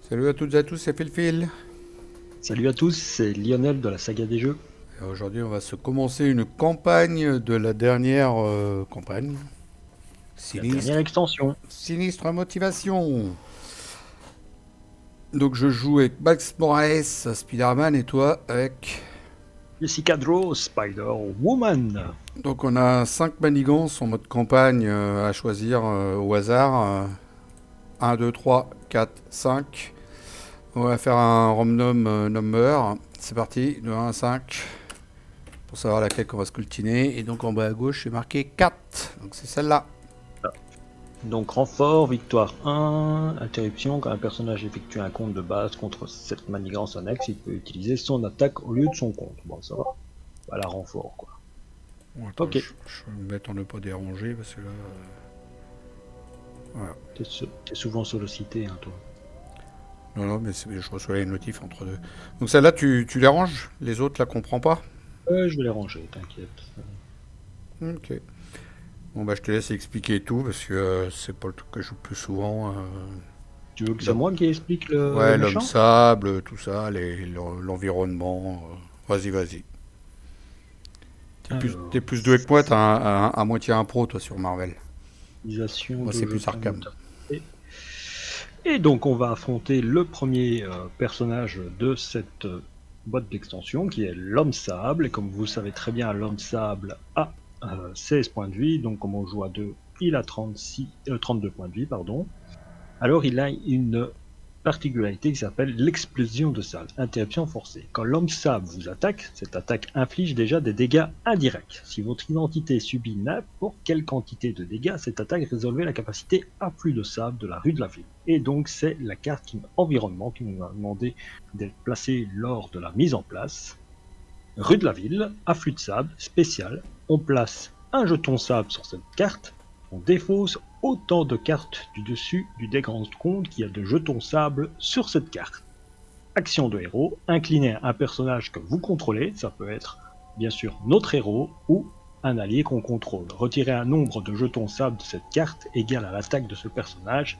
Salut à toutes et à tous, c'est Phil. Salut à tous, c'est Lionel de la saga des jeux. Et aujourd'hui, on va se commencer une campagne de la dernière campagne. La dernière Sinistre, extension. sinistre motivation. Donc je joue avec Max Moraes, Spider-Man, et toi avec... Jessica Drew, Spider-Woman. Donc on a 5 manigances en mode campagne à choisir au hasard. 1, 2, 3, 4, 5. On va faire un random number. C'est parti, de 1 à 5. Pour savoir laquelle on va sculptiner. Et donc en bas à gauche, c'est marqué 4. Donc c'est celle-là. Donc renfort, victoire 1, interruption, quand un personnage effectue un compte de base contre cette manigance annexe, il peut utiliser son attaque au lieu de son compte. Bon, ça va. Voilà, renfort, quoi. Bon, attends, Ok, je vais me mettre en ne pas déranger parce que là. Voilà. t'es souvent sollicité, hein, toi. Non, non, mais je reçois les notifs entre deux. Donc celle-là, tu les ranges. Les autres, là, comprends pas. Je vais les ranger, t'inquiète. Ok. Bon, bah, je te laisse expliquer tout parce que c'est pas le truc que je joue plus souvent. Tu veux que c'est L'homme- moi qui explique le ouais, l'homme méchant? sable, tout ça, l'environnement. Vas-y, vas-y. T'es Alors, plus doué que moi, t'as à moitié un pro, toi, sur Marvel. utilisation Moi, de c'est plus jetons Arkham. notables. Et donc on va affronter le premier personnage de cette boîte d'extension qui est l'homme sable. Et comme vous savez très bien, l'homme sable a 16 points de vie. Donc comme on joue à 2, il a 32 points de vie. Pardon. Alors il a une particularité qui s'appelle l'explosion de sable, interruption forcée. Quand l'homme sable vous attaque, cette attaque inflige déjà des dégâts indirects. Si votre identité subit n'importe quelle quantité de dégâts, cette attaque résolvait la capacité afflux de sable de la rue de la ville. Et donc c'est la carte environnement qui nous a demandé d'être placée lors de la mise en place. Rue de la ville, afflux de sable, spécial. On place un jeton sable sur cette carte. On défausse autant de cartes du dessus du deck grand compte qu'il y a de jetons sable sur cette carte. Action de héros, incliner un personnage que vous contrôlez, ça peut être bien sûr notre héros ou un allié qu'on contrôle. Retirer un nombre de jetons sable de cette carte égal à l'attaque de ce personnage,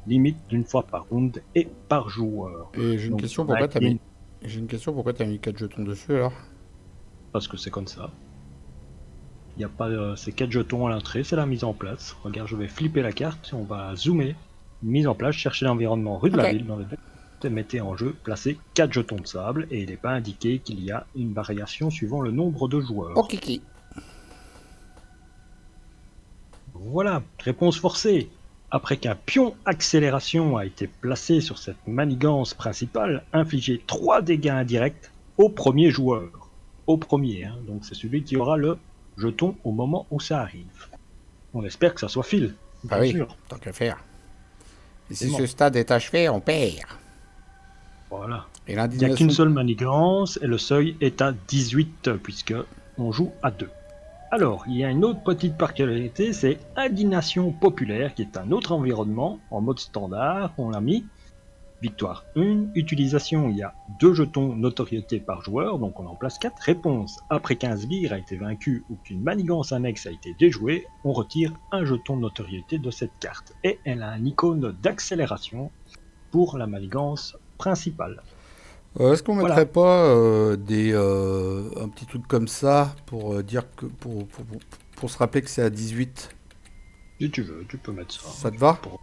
limite d'une fois par round et par joueur. Et j'ai une Donc question, on a pourquoi t'as été mis... J'ai une question, pourquoi t'as mis 4 jetons dessus, alors? parce que c'est comme ça. Il y a pas ces 4 jetons à l'entrée, c'est la mise en place. Regarde, je vais flipper la carte, on va zoomer. Mise en place, chercher l'environnement rue de Ok. la ville dans le deck. Mettez en jeu, placez 4 jetons de sable et il n'est pas indiqué qu'il y a une variation suivant le nombre de joueurs. Ok. Voilà, réponse forcée. Après qu'un pion accélération a été placé sur cette manigance principale, infligez 3 dégâts indirects au premier joueur. Au premier, hein, donc c'est celui qui aura le jeton au moment où ça arrive. On espère que ça soit Phil, Bah bien oui, sûr. tant qu'à faire. Et si ce Forcément. stade est achevé, on perd. Voilà. Et Il n'y a qu'une l'indignation... seule manigance et le seuil est à 18 puisque on joue à 2. Alors, il y a une autre petite particularité, c'est Indignation populaire qui est un autre environnement en mode standard. On l'a mis. Victoire 1. Utilisation, il y a 2 jetons notoriété par joueur, donc on en place 4. Réponse, après qu'un sbire a été vaincu ou qu'une manigance annexe a été déjouée, on retire un jeton de notoriété de cette carte. Et elle a un icône d'accélération pour la manigance principale. Est-ce qu'on Voilà, mettrait pas un petit truc comme ça pour dire que pour se rappeler que c'est à 18? si tu veux, tu peux mettre ça. Ça te va? Pour...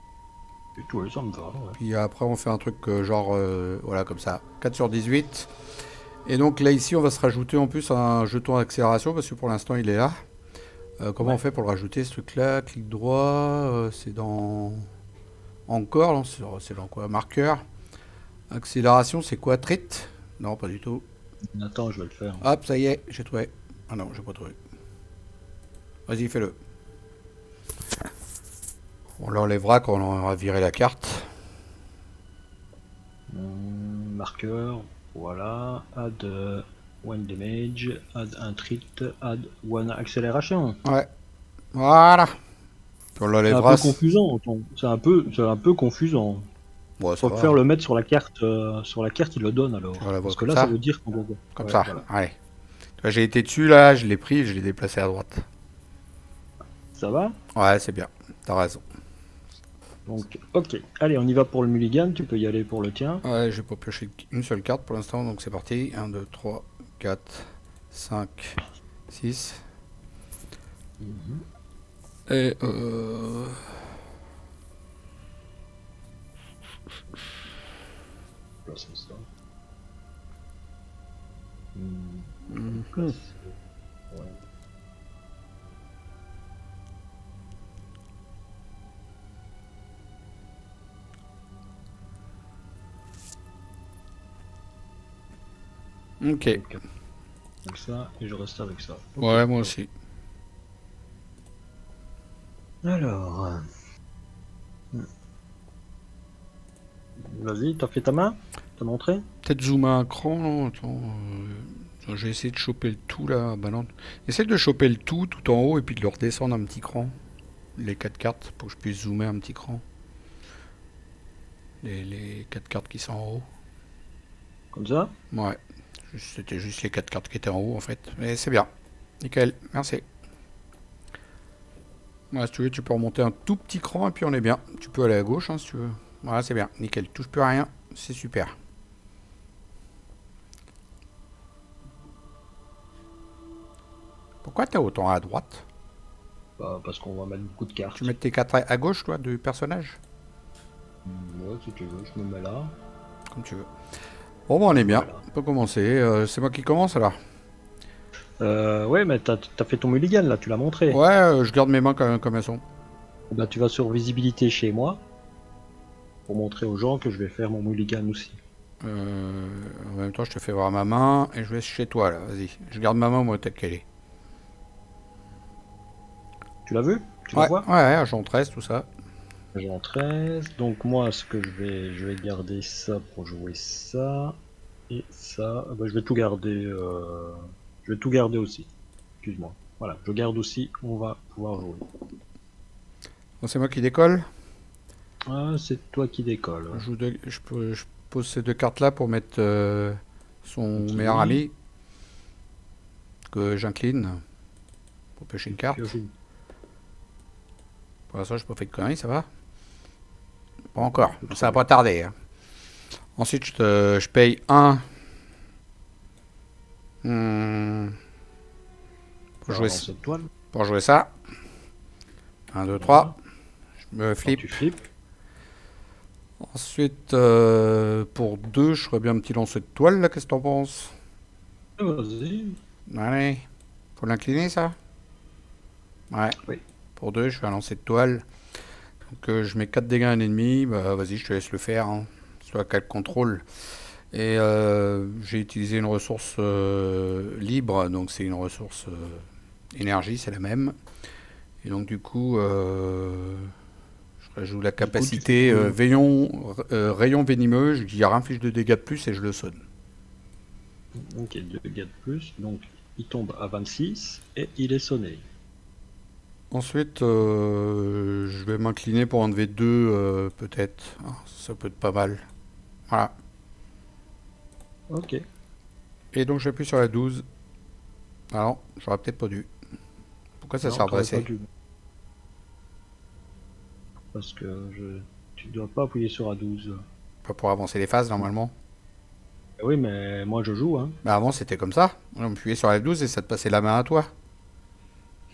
Oui, ça me va. Ouais. Puis après on fait un truc genre voilà comme ça, 4 sur 18. Et donc là ici on va se rajouter en plus un jeton d'accélération parce que pour l'instant il est là. Comment on Ouais. fait pour le rajouter ce truc là? Clic droit, c'est dans encore, là, c'est dans quoi? Marqueur. Accélération c'est quoi? Trit? Non pas du tout. Attends, je vais le faire. Hop ça y est, j'ai trouvé. Ah non j'ai pas trouvé. Vas-y fais-le. On l'enlèvera quand on aura viré la carte. Marqueur, voilà. Add one damage, add un trait, add one accélération. Ouais. Voilà. Puis on C'est un peu l'enlèvera. confusant. C'est un peu confusant. Bon, ça Faut va. faire le mettre sur la carte. Sur la carte, il le donne Tu vas alors. la voir Parce que comme là, ça ça. veut dire qu'on. Comme Ouais, ça. voilà. Allez. Là, j'ai été dessus, là, je l'ai pris, je l'ai déplacé à droite. Ça va? Ouais, c'est bien. T'as raison. Donc, ok. Allez, on y va pour le mulligan. Tu peux y aller pour le tien. Ouais, j'ai pas pioché une seule carte pour l'instant, donc c'est parti. 1, 2, 3, 4, 5, 6. Et Plaçons ça. mhm. Ouais. Ok. Donc, comme ça, et je reste avec ça. Ok. Ouais, moi aussi. Alors, vas-y, t'as fait ta main? T'as montré? Peut-être zoomer un cran, non? Attends. J'ai essayé de choper le tout là. Bah non. Essaye de choper le tout en haut et puis de le redescendre un petit cran. Les 4 cartes pour que je puisse zoomer un petit cran. Les 4 cartes qui sont en haut. Comme ça? Ouais. C'était juste les 4 cartes qui étaient en haut en fait. Mais c'est bien. Nickel. Merci. Ouais, si tu veux, tu peux remonter un tout petit cran et puis on est bien. Tu peux aller à gauche hein, si tu veux. Voilà, c'est bien. Nickel. Touche plus à rien. C'est super. Pourquoi t'es autant à droite? Bah, parce qu'on va mettre beaucoup de cartes. Tu mets tes cartes à gauche, toi, du personnage? Ouais, si tu veux, je me mets là. Comme tu veux. Bon, bah, on est bien. Voilà. On peut commencer. C'est moi qui commence alors. Ouais, mais t'as fait ton mulligan là, tu l'as montré. Ouais, je garde mes mains comme elles sont. Bah, tu vas sur visibilité chez moi pour montrer aux gens que je vais faire mon mulligan aussi. En même temps, je te fais voir ma main et je vais chez toi là. Vas-y. Je garde ma main, moi, telle qu'elle est. Tu l'as vu? Tu la Ouais, vois? ouais, agent 13, tout ça. J'ai 13. Donc moi, ce que je vais garder ça pour jouer ça et ça. Bah, je vais tout garder. Je vais tout garder aussi. Excuse-moi. Voilà, je garde aussi. On va pouvoir jouer. Bon, c'est moi qui décolle. Ah, c'est toi qui décolle. Je pose ces deux cartes là pour mettre son Ok. meilleur ami. Que j'incline. Pour pêcher une carte. Pioche. Pour l'instant, j'ai pas fait de conneries, ça va? Pas encore. Ça va pas tarder. Hein. Ensuite, je paye un. Pour jouer, Cette toile. pour jouer ça. 1, 2, Voilà. 3. Je me Quand tu flippe. flippes. Ensuite, pour 2, je ferais bien un petit lancer de toile, là. Qu'est-ce que t'en penses? Vas-y. Allez. Faut l'incliner, ça? Ouais. Oui. Pour 2, je fais un lancer de toile. Donc, je mets 4 dégâts à un ennemi. Bah, vas-y, je te laisse le faire. Hein. C'est toi qui as le contrôle. Et j'ai utilisé une ressource libre. Donc, c'est une ressource énergie, c'est la même. Et donc, du coup, je joue la capacité rayon venimeux. Je dis inflige de dégâts de plus et je le sonne. Ok, 2 dégâts de plus. Donc il tombe à 26 et il est sonné. Ensuite, je vais m'incliner pour enlever 2, peut-être. Ah, ça peut être pas mal. Voilà. Ok. Et donc, j'appuie sur la 12. Alors, j'aurais peut-être pas dû. Pourquoi ça s'est Non, t'aurais pas redressé? dû. Parce que tu dois pas appuyer sur A12. Pas pour avancer les phases, normalement. Oui, mais moi je joue, hein. Mais avant, c'était comme ça. On appuyait sur la 12 et ça te passait la main à toi.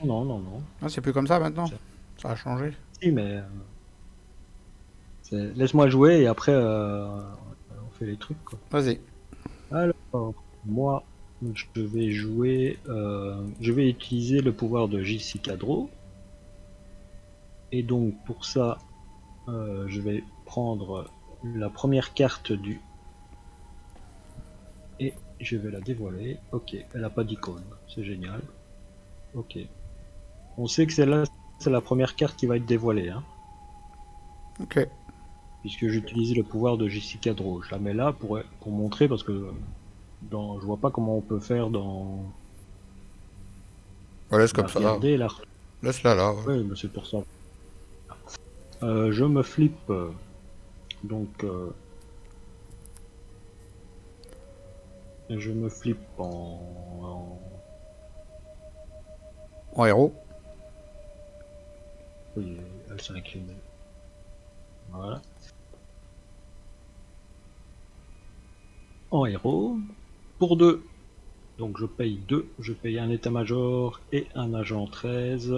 Non, non, non. Ah, c'est plus comme ça maintenant. C'est- Ça a changé. Si, mais laisse-moi jouer et après on fait les trucs, quoi. Vas-y. Alors, moi, je vais utiliser le pouvoir de Jessica Draw. Et donc pour ça, je vais prendre la première carte du et je vais la dévoiler. Ok, elle a pas d'icône, c'est génial. Ok, on sait que celle-là, c'est la première carte qui va être dévoilée, hein, Ok. puisque j'utilise le pouvoir de Jessica Draw. Je la mets là pour montrer parce que je vois pas comment on peut faire dans Ouais, laisse la comme ça. regarder là. Laisse-la là. Ouais. Ouais, mais c'est pour ça. Je me flippe. Donc, je me flippe En héros. Oui, elle s'est inclinée. Voilà. En héros. Pour 2. Donc je paye 2. Je paye un état-major et un agent 13.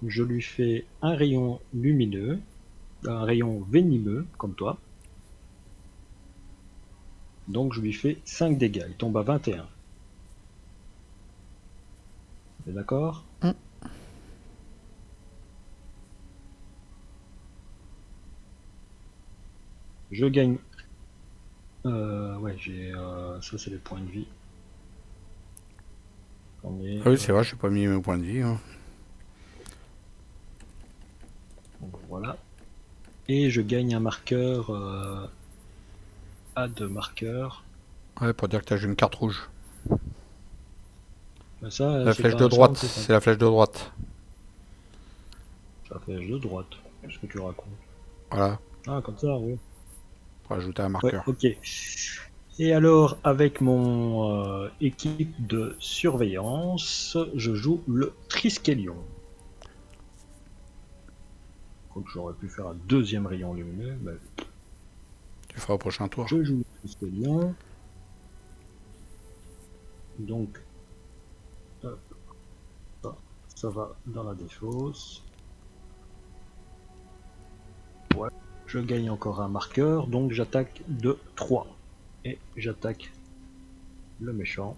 Je lui fais un rayon lumineux. Un rayon venimeux, comme toi. Donc je lui fais 5 dégâts. Il tombe à 21. T'es d'accord? Je gagne. Ouais, j'ai. Ça, c'est les points de vie. On est, Ah oui, c'est vrai, je n'ai pas mis mes points de vie. Hein. donc voilà. Et je gagne un marqueur. Add marqueur. Ouais, pour dire que tu as joué une carte rouge. Ben ça, La c'est flèche pas de un droite, charme, c'est ça. c'est la flèche de droite. Ça fait de droite. Qu'est-ce que tu racontes? Voilà, Ah, comme ça, oui. pour ajouter un Ouais, marqueur. ok. Et alors, avec mon équipe de surveillance, je joue le Triskelion. Donc j'aurais pu faire un deuxième rayon lumineux, mais Tu feras au prochain tour. je joue le Triskelion. Donc, hop, ça va dans la défausse. Ouais. Je gagne encore un marqueur, donc j'attaque de 3. Et j'attaque le méchant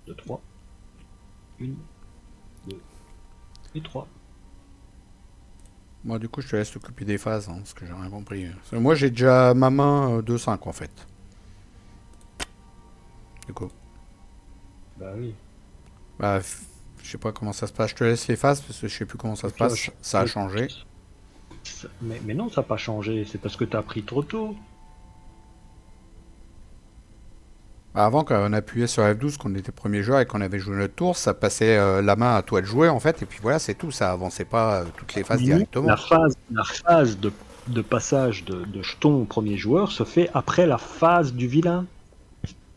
de 3. 1, 2 et 3. Moi, du coup, je te laisse t'occuper des phases, hein, parce que j'ai rien compris. Parce que moi, j'ai déjà ma main 2-5 en fait. Du coup. Bah oui. Bah, je sais pas comment ça se passe. Je te laisse les phases parce que je sais plus comment ça se passe. Ça a changé. Mais non, ça n'a pas changé. C'est parce que tu as pris trop tôt. Bah, avant, quand on appuyait sur F12, qu'on était premier joueur et qu'on avait joué notre tour, ça passait la main à toi de jouer en fait. Et puis voilà, c'est tout. Ça avançait pas toutes les phases Mais non, directement. la phase de passage de jeton au premier joueur se fait après la phase du vilain.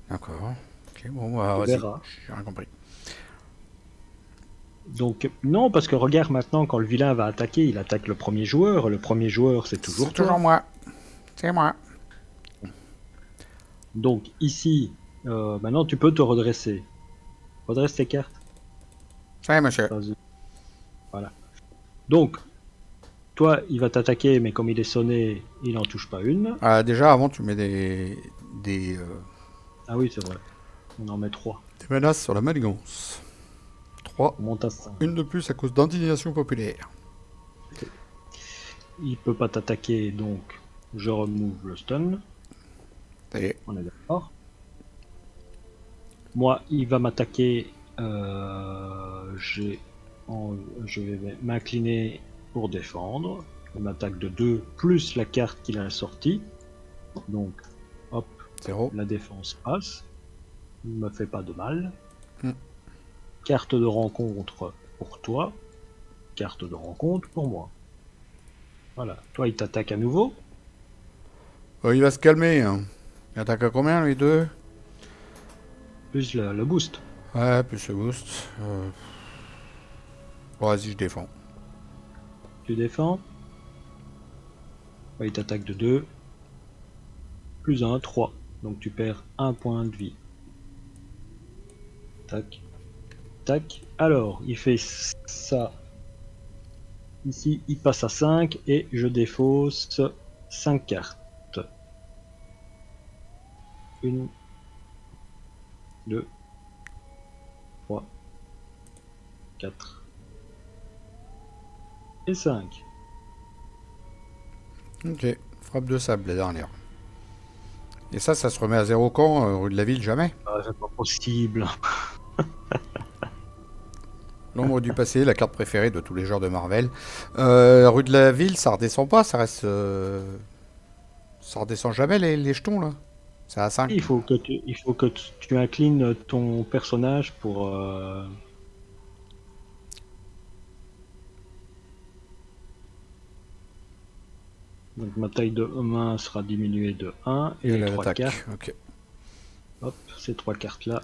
D'accord. Ok, bon, bah, Tu vas-y. verras. J'ai rien compris. Donc, non, parce que regarde maintenant, quand le vilain va attaquer, il attaque le premier joueur. Le premier joueur, c'est toujours C'est toujours toi. moi. C'est moi. Donc, ici, maintenant, tu peux te redresser. Redresse tes cartes. C'est monsieur. Vas-y. Voilà. Donc, toi, il va t'attaquer, mais comme il est sonné, il n'en touche pas une. Déjà, avant, tu mets des Ah oui, c'est vrai. On en met 3. menaces sur la manigance. 3. On monte à 5. Une de plus à cause d'indignation populaire. Il peut pas t'attaquer, donc je remove le stun. Ça y est. On est d'accord. Moi, il va m'attaquer. Je vais m'incliner pour défendre. Il m'attaque de 2 plus la carte qu'il a sortie. Donc, hop, 0. la défense passe. Il me fait pas de mal. Hmm. Carte de rencontre pour toi. Carte de rencontre pour moi. Voilà. Toi, il t'attaque à nouveau. Il va se calmer. Hein. Il attaque à combien, les deux? Plus le boost. Ouais, plus le boost. Bon, vas-y, je défends. Tu défends. Ouais, il t'attaque de 2. Plus 1, 3. Donc tu perds 1 point de vie. Tac. Tac. Alors, il fait ça. Ici, il passe à 5 et je défausse 5 cartes. 1, 2, 3, 4 et 5. Ok. Frappe de sable, la dernière. Et ça se remet à 0 quand rue de la ville, jamais. Ah, c'est pas possible. L'ombre du passé, la carte préférée de tous les joueurs de Marvel. Rue de la ville, ça redescend pas, ça reste. Ça redescend jamais les jetons là. C'est à 5. Il faut que tu inclines ton personnage pour. Donc ma taille de main sera diminuée de 1 et les 3 cartes. Ok. Hop, ces 3 cartes là,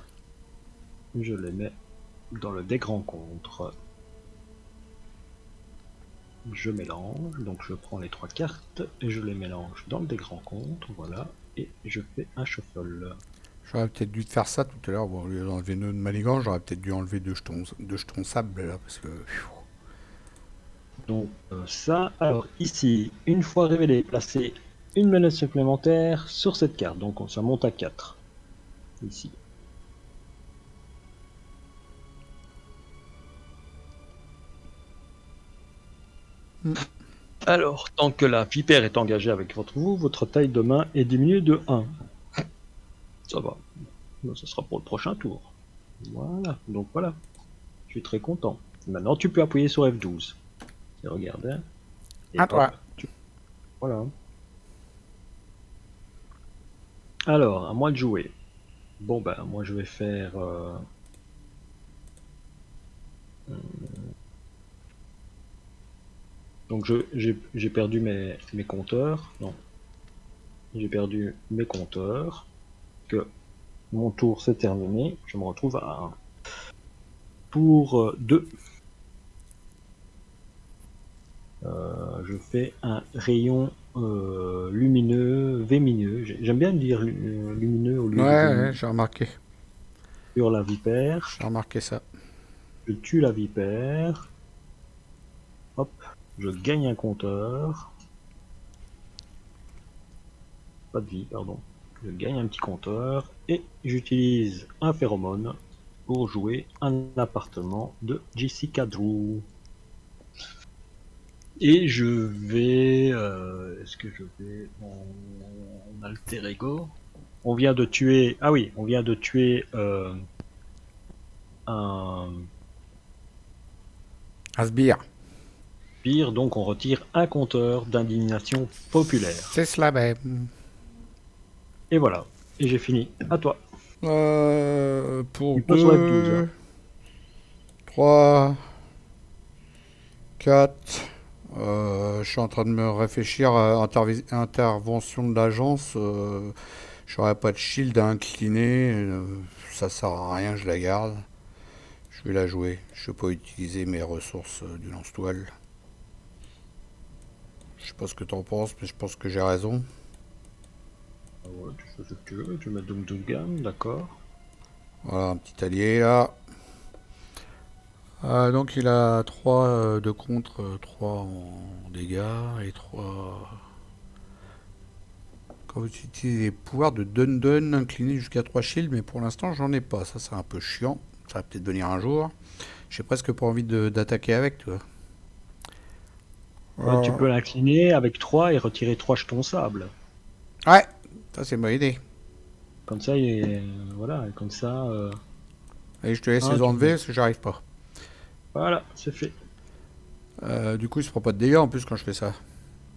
je les mets dans le deck rencontre. je mélange, donc je prends les 3 cartes et je les mélange dans des grands comptes, voilà, et je fais un shuffle. J'aurais peut-être dû te faire ça tout à l'heure. Bon, au lieu d'enlever une manigance, j'aurais peut-être dû enlever deux jetons sable là, parce que. Donc ça, alors ici, une fois révélé, placez une menace supplémentaire sur cette carte, donc ça monte à 4, ici. Alors, tant que la vipère est engagée avec votre taille de main est diminuée de 1. Ça va. Ça sera pour le prochain tour. Voilà. Donc voilà. Je suis très content. Maintenant, tu peux appuyer sur F12. Et regarde. Hein. Et À hop. toi. Voilà. Alors, à moi de jouer. Bon ben, moi je vais faire... Donc j'ai perdu mes compteurs. Non. J'ai perdu mes compteurs. Que mon tour s'est terminé. Je me retrouve à 1. Pour 2. Je fais un rayon lumineux, vémineux. J'aime bien dire lumineux au lieu de vémineux. Ouais, j'ai remarqué. Sur la vipère. J'ai remarqué ça. Je tue la vipère. Hop. Je gagne un compteur. Pas de vie, pardon. Je gagne un petit compteur. Et j'utilise un phéromone pour jouer un appartement de Jessica Drew. Et je vais... Est-ce que je vais en alter ego? On vient de tuer... Ah oui, on vient de tuer un Asbire. pire, donc on retire un compteur d'indignation populaire. C'est cela même. Et voilà. Et j'ai fini. À toi. Pour Il passe sur F12. 2, 3, 4. Je suis en train de me réfléchir à intervention de l'agence. J'aurais pas de shield à incliner. Ça sert à rien, je la garde. Je vais la jouer. Je vais pas utiliser mes ressources du lance-toile. Je sais pas ce que t'en penses, mais je pense que j'ai raison. Ah ouais, tu fais ce que tu veux. Tu mets Doom Gun, d'accord. Voilà, un petit allié là. Donc il a 3 de contre, 3 en dégâts et 3. Quand vous utilisez les pouvoirs de Dun incliné jusqu'à 3 shields, mais pour l'instant j'en ai pas. Ça c'est un peu chiant. Ça va peut-être venir un jour. J'ai presque pas envie d'attaquer avec, toi. Ouais, tu peux l'incliner avec 3 et retirer 3 jetons sable. Ouais, ça c'est une bonne idée. Comme ça, voilà, comme ça... Allez, je te laisse les tu... enlever parce que j'arrive pas. Voilà, c'est fait. Du coup, il se prend pas de dégâts en plus quand je fais ça.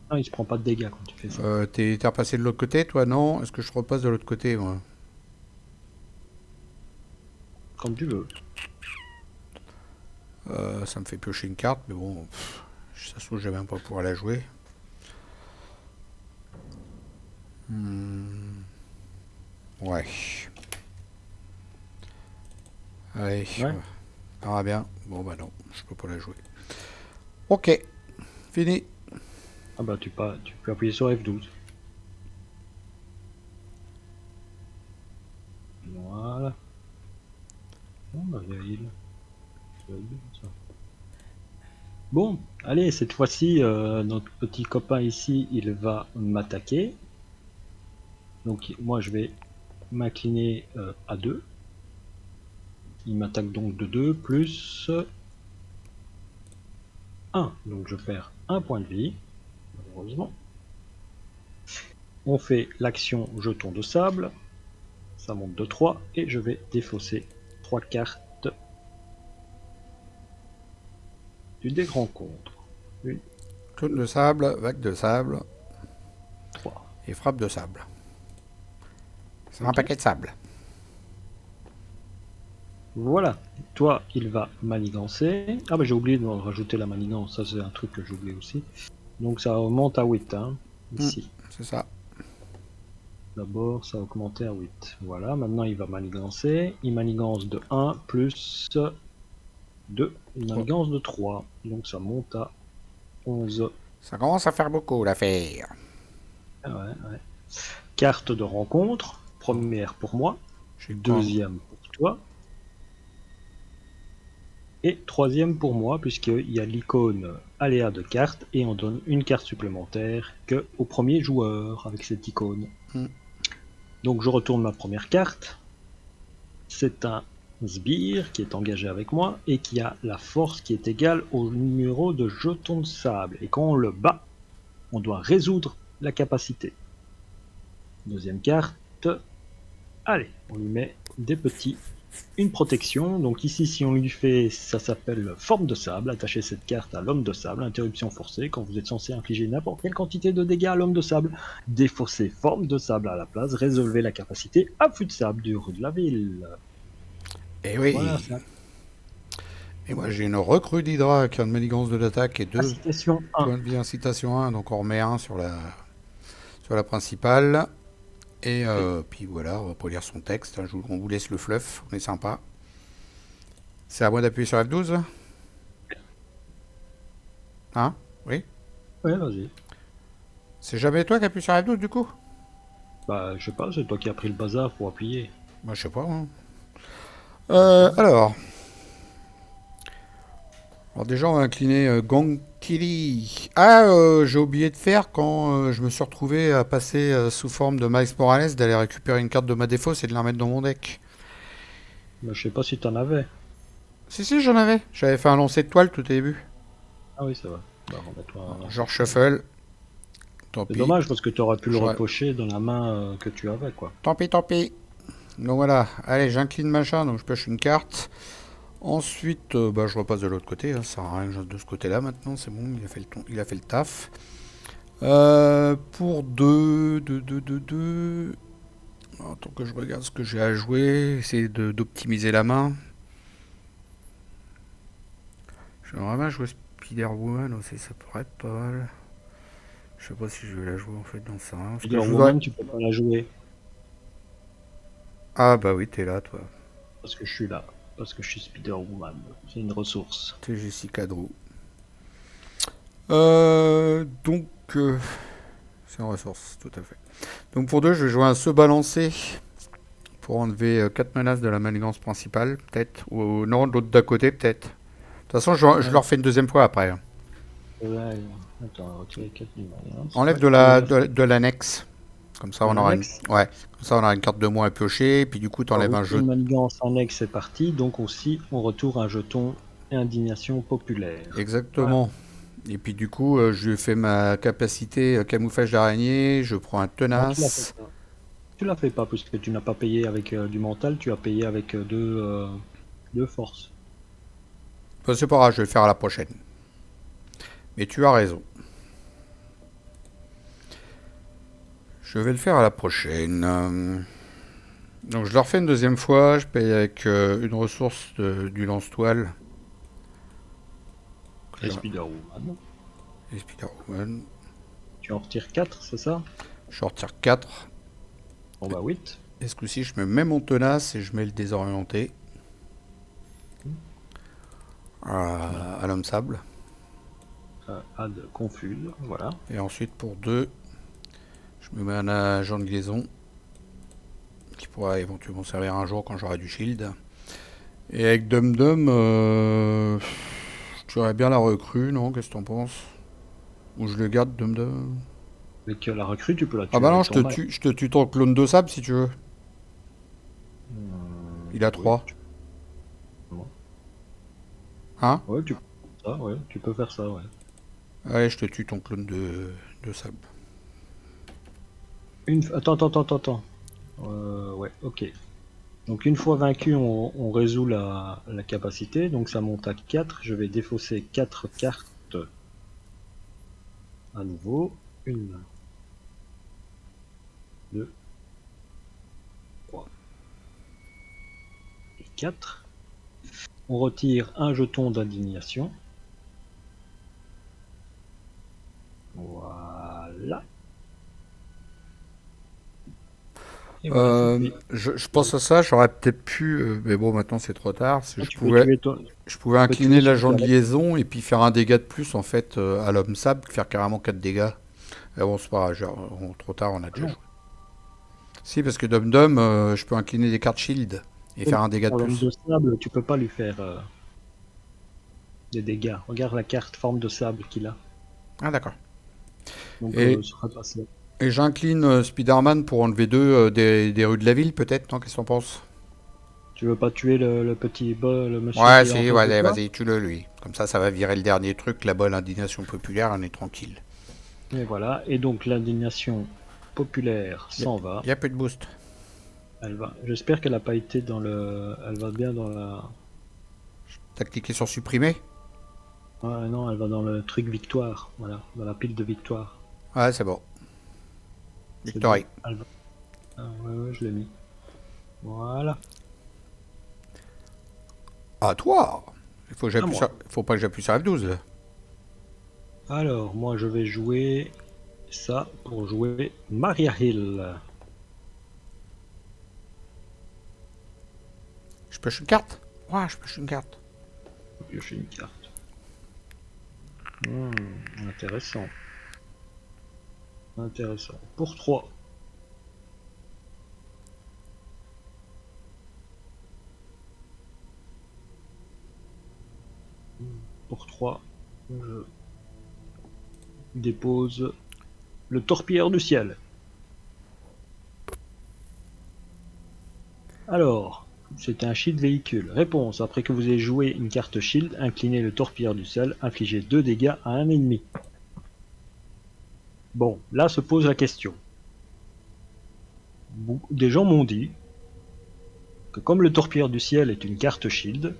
Ah, il se prend pas de dégâts quand tu fais ça. T'es repassé de l'autre côté, toi, non? Est-ce que je repasse de l'autre côté, moi? Comme tu veux. Ça me fait piocher une carte, mais bon, ça se trouve, je vais même pas pouvoir la jouer. Ouais. Allez, Ouais. on verra bien. Bon, bah non, je peux pas la jouer. Ok, fini. Ah bah tu peux appuyer sur F12. Voilà. Bon, bah, ça. Bon, allez, cette fois-ci, notre petit copain ici, il va m'attaquer. Donc moi, je vais m'incliner à 2. Il m'attaque donc de 2 plus 1. Donc je perds un point de vie, malheureusement. On fait l'action jeton de sable. Ça monte de 3 et je vais défausser 3 cartes du dé rencontre. 1, Clone de sable, vague de sable 3. et frappe de sable. C'est un Ok. paquet de sable. Voilà, toi il va manigancer. Ah bah j'ai oublié de rajouter la manigance, ça c'est un truc que j'ai oublié aussi. Donc ça augmente à 8, hein, ici. C'est ça. D'abord ça a augmenté à 8. Voilà, maintenant il va manigancer. Il manigance de 1 plus 2. Il manigance de 3. Donc ça monte à 11. Ça commence à faire beaucoup l'affaire. Ah ouais. Carte de rencontre. Première pour moi. J'ai quoi? Deuxième pour toi. Et troisième pour moi, puisqu'il y a l'icône aléa de carte, et on donne une carte supplémentaire que au premier joueur avec cette icône. Hmm. Donc je retourne ma première carte. C'est un sbire qui est engagé avec moi et qui a la force qui est égale au numéro de jeton de sable. Et quand on le bat, on doit résoudre la capacité. Deuxième carte. Allez, on lui met des petits. Une protection, donc ici si on lui fait, ça s'appelle forme de sable, attachez cette carte à l'homme de sable, interruption forcée, quand vous êtes censé infliger n'importe quelle quantité de dégâts à l'homme de sable, défaussez forme de sable à la place, résolvez la capacité affût de sable du rue de la ville. Et oui. Voilà ça. Et moi j'ai une recrue d'Hydra qui a une manigance de l'attaque et 2 Incitation 1. points de vie incitation 1, donc on remet 1 sur la principale. Et puis voilà, on va pas lire son texte, on vous laisse le fluff, on est sympa. C'est à moi d'appuyer sur F12. Hein? Oui? Ouais, vas-y. C'est jamais toi qui appuies sur F12 du coup? Bah, je sais pas, c'est toi qui as pris le bazar pour appuyer. Moi je sais pas. Hein. Alors déjà on va incliner Gong Kili. Ah, j'ai oublié de faire quand je me suis retrouvé à passer sous forme de Miles Morales, d'aller récupérer une carte de ma défausse et de la remettre dans mon deck. Bah, je sais pas si t'en avais. Si, j'en avais. J'avais fait un lancer de toile tout au début. Ah oui, ça va. Bah, remets-toi un... Genre shuffle. Tant C'est pis. dommage parce que t'aurais pu le J'aurais- repocher dans la main que tu avais, quoi. Tant pis. Donc voilà. Allez, j'incline machin, donc je pioche une carte. Ensuite, je repasse de l'autre côté. Hein. Ça sert à rien que je reste de ce côté-là maintenant. C'est bon, il a fait le taf. Pour 2. Attends que je regarde ce que j'ai à jouer. Essayer d'optimiser la main. J'aimerais bien jouer Spider-Woman aussi, ça pourrait être pas mal. Je sais pas si je vais la jouer en fait dans ça. Parce que je voudrais... Spider-Woman, tu peux pas la jouer. Ah bah oui, t'es là toi. Parce que je suis là. Parce que je suis Spider-Woman. C'est une ressource. T'es Jessica Drew. Donc... c'est une ressource, tout à fait. Donc pour 2, je vais jouer un se balancer. Pour enlever 4 menaces de la manigance principale, peut-être. Ou non, l'autre d'à côté, peut-être. De toute façon, je leur fais une deuxième fois après. Hein. Ouais, attends, retirer 4 numéros. Enlève de l'annexe. Comme ça, on aura une... Ouais. Comme ça, on aura une carte de moins à piocher. Puis du coup, t'enlèves un jeu. Une manigance annexe, c'est parti. Donc aussi, on retourne un jeton indignation populaire. Exactement. Voilà. Et puis du coup, je fais ma capacité camouflage d'araignée. Je prends un tenace. Tu l'as fait pas, puisque tu n'as pas payé avec du mental, tu as payé avec deux forces. C'est pas grave, je vais le faire à la prochaine. Mais tu as raison. Je vais le faire à la prochaine. Donc je le refais une deuxième fois. Je paye avec une ressource du lance-toile. Et Spider-Woman. Et Spider-Woman. Tu en retires 4, c'est ça? Je retire 4. Bon bah 8. Et ce coup-ci, je mets même mon tenace et je mets le désorienté. À l'homme sable. Add confuse, voilà. Et ensuite pour 2, je me mets un agent de liaison qui pourra éventuellement servir un jour quand j'aurai du shield. Et avec Dum Dum, j'aurais bien la recrue, non? Qu'est-ce que t'en penses? Ou je le garde Dum Dum? Avec la recrue, tu peux la tuer. Ah bah non, je te tue ton clone de sable si tu veux. Il a 3. Oui, Hein? Ouais, tu peux faire ça, ouais. Allez, je te tue ton clone de sable. Attends. Ouais, ok. Donc une fois vaincu, on résout la capacité, donc ça monte à 4. Je vais défausser 4 cartes à nouveau. 1, 2, 3 et 4. On retire un jeton d'indignation. Voilà. Et voilà, c'est fait. Je pense à ça, j'aurais peut-être pu, mais bon, maintenant c'est trop tard. Si Ah, tu peux tuer ton... je pouvais tu peux tuer incliner l'agent celui de avec. liaison et puis faire un dégât de plus en fait à l'homme sable, faire carrément 4 dégâts. Mais bon, c'est pas grave, trop tard, on a Ah déjà non, joué. Si, parce que Dum Dum, je peux incliner des cartes shield et faire un dégât de pour l'homme plus. de sable, tu peux pas lui faire des dégâts. Regarde la carte forme de sable qu'il a. Ah, d'accord. Donc, Et, ce sera passé. et j'incline Spider-Man pour enlever deux des rues de la ville, peut-être, non? Qu'est-ce que t'en penses? Tu veux pas tuer le petit le monsieur Ouais, qui est en si, face de vas-y, toi? vas-y, tue-le lui. Comme ça va virer le dernier truc, là-bas, l'indignation populaire, on est tranquille. Et voilà. Et donc, l'indignation populaire Y a, s'en va. y a plus de boost. Elle va. J'espère qu'elle a pas été dans le. Elle va bien dans la. T'as cliqué sur supprimer? Ah non, elle va dans le truc victoire. Voilà, dans la pile de victoire. Ouais, c'est bon. C'est bon. Victory. Elle va. Ah, ouais, je l'ai mis. Voilà. À toi! À moi. Faut pas que j'appuie sur F12 là. Alors, moi, je vais jouer ça pour jouer Maria Hill. Je pêche une carte? Ouais, je pêche une carte. Je vais piocher une carte. Intéressant. Intéressant. Pour 3. Pour 3, je dépose le torpilleur du ciel. Alors, c'est un shield véhicule. Réponse, après que vous ayez joué une carte shield, inclinez le torpilleur du ciel, infligez 2 dégâts à un ennemi. Bon, là se pose la question. Des gens m'ont dit que comme le torpilleur du ciel est une carte shield,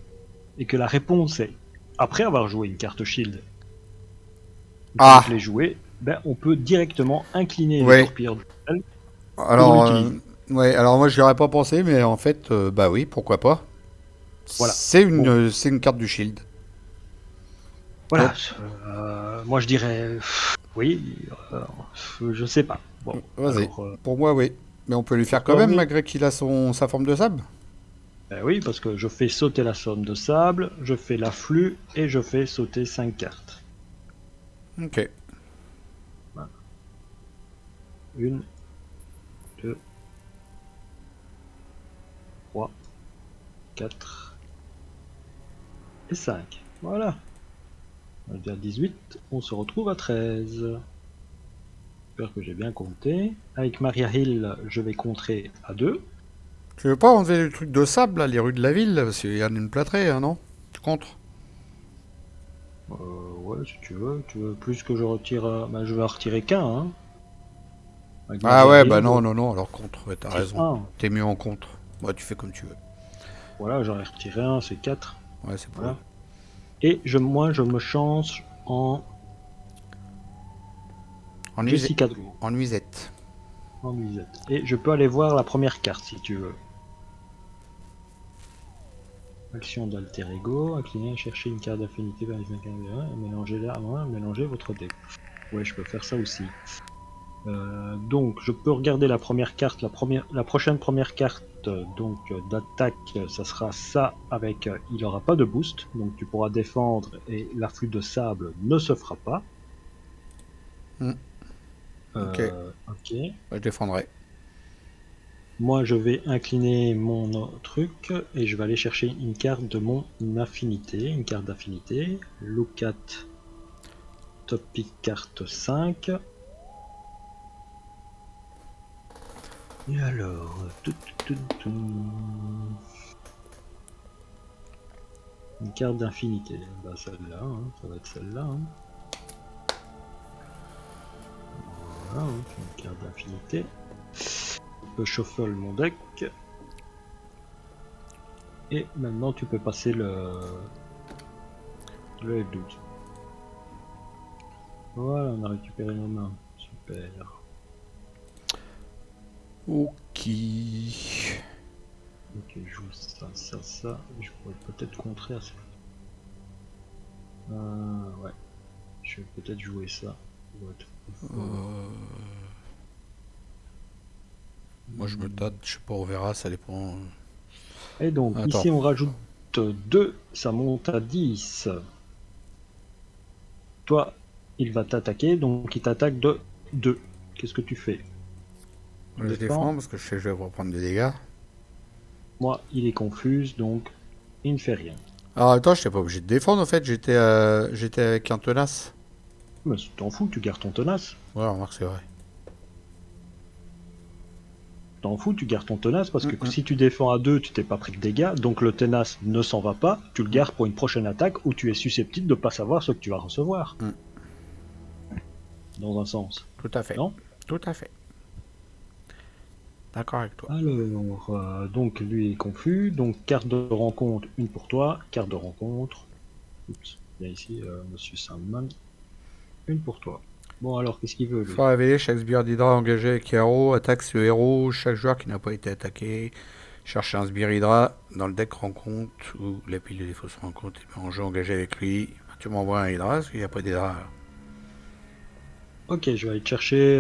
et que la réponse est, après avoir joué une carte shield, une fois que je Ah! l'ai joué, ben, on peut directement incliner le Ouais. torpilleur du ciel pour Alors, l'utiliser. ouais, alors moi j'y aurais pas pensé, mais en fait, bah oui, pourquoi pas. Voilà. Bon, C'est une carte du Shield. voilà. Donc, Moi je dirais oui, je sais pas. Bon, vas-y. alors Pour moi, oui. Mais on peut lui faire pour quand toi même, oui. malgré qu'il a sa forme de sable. Ben oui, parce que je fais sauter la somme de sable, je fais l'afflux et je fais sauter 5 cartes. Ok. Voilà. 1, 2, 3, 4 et 5. Voilà. On est à 18, on se retrouve à 13. J'espère que j'ai bien compté. Avec Maria Hill, je vais contrer à 2. Tu veux pas enlever le truc de sable, là, les rues de la ville? Parce qu'il y en a une plâtrée, hein, non? Tu comptes? Ouais, si tu veux. Tu veux plus que je retire. Ben, je vais en retirer qu'un. Hein. Avec Ah Maria ouais, bah Hill, non, je non, non, alors contre, ouais, t'as tire raison. un. T'es mieux en contre. Ouais, tu fais comme tu veux. Voilà, j'en ai retiré un, c'est 4. Ouais, c'est pour eux. Voilà. Et moi, je me change en En nuisette. Jessica Drew, En nuisette. en nuisette. Et je peux aller voir la première carte si tu veux. Action d'alter ego, incliner, chercher une carte d'affinité vers les et mélanger-la avant, mélanger votre deck. Ouais, je peux faire ça aussi. Donc, je peux regarder la première carte, la prochaine première carte donc d'attaque, ça sera ça avec, il n'aura pas de boost, donc tu pourras défendre et l'afflux de sable ne se fera pas. Hmm. Ok, Ok. bah, je défendrai. Moi, je vais incliner mon truc et je vais aller chercher une carte de mon affinité, une carte d'affinité. Look at topic carte 5. Et alors, une carte d'infinité. Bah celle-là, hein, ça va être celle-là. Hein. Voilà, hein, une carte d'infinité. Je peux shuffle mon deck. Et maintenant tu peux passer le F12. Voilà, on a récupéré nos mains. Super. Ok. Ok, je joue ça, ça, ça. Je pourrais peut-être contrer à ça. Ouais. Je vais peut-être jouer ça. Moi je me tâte, je sais pas, on verra, ça dépend. Et donc, Attends. ici, on rajoute 2, ça monte à 10. Toi, il va t'attaquer, donc il t'attaque de 2. Qu'est-ce que tu fais? Tu Je défends défends. parce que je sais que je vais reprendre des dégâts. Moi, il est confus, donc il ne fait rien. Alors attends, je n'étais pas obligé de défendre en fait, j'étais avec un tenace. Mais t'en fous, tu gardes ton tenace. Ouais, remarque, c'est vrai. T'en fous, tu gardes ton tenace parce que Mm, si tu défends à 2, tu t'es pas pris de dégâts, donc le tenace ne s'en va pas, tu le mm, gardes pour une prochaine attaque où tu es susceptible de pas savoir ce que tu vas recevoir. mm. Dans un sens. Tout à fait. Non? Tout à fait. D'accord avec toi. Alors, donc lui est confus, donc carte de rencontre, une pour toi, carte de rencontre. Oups, il y a ici Monsieur Sandman, une pour toi. Bon alors, qu'est-ce qu'il veut lui? Fois réveillé, chaque sbire d'Hydra engagé avec héros attaque ce héros. Chaque joueur qui n'a pas été attaqué cherche un sbire Hydra dans le deck rencontre ou la pile de défauts se rencontre et met en jeu engagé avec lui. Tu m'envoies un Hydra parce qu'il n'y a pas d'Hydra. Ok, je vais aller te chercher.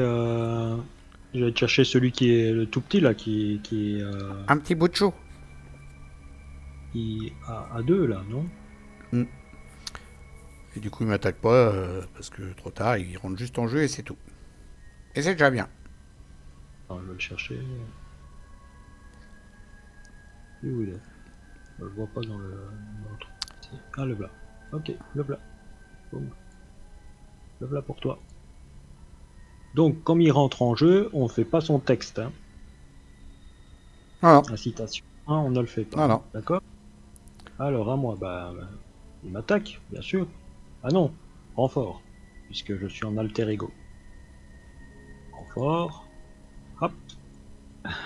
Je vais aller te chercher celui qui est le tout petit là, Un petit bout de chou. qui a 2 là, non? Mm. Et du coup, il m'attaque pas parce que trop tard, il rentre juste en jeu et c'est tout. Et c'est déjà bien. Alors, je vais le chercher. Et où il est? Je le vois pas dans le truc. Ah, le blas. Ok, le blas. Boum. Le blas pour toi. Donc, comme il rentre en jeu, on fait pas son texte. Hein. Non, non. Incitation 1, on ne le fait pas. Non, Hein. non. D'accord? Alors, à moi, il m'attaque, bien sûr. Ah non, renfort, puisque je suis en alter ego. Renfort. Hop.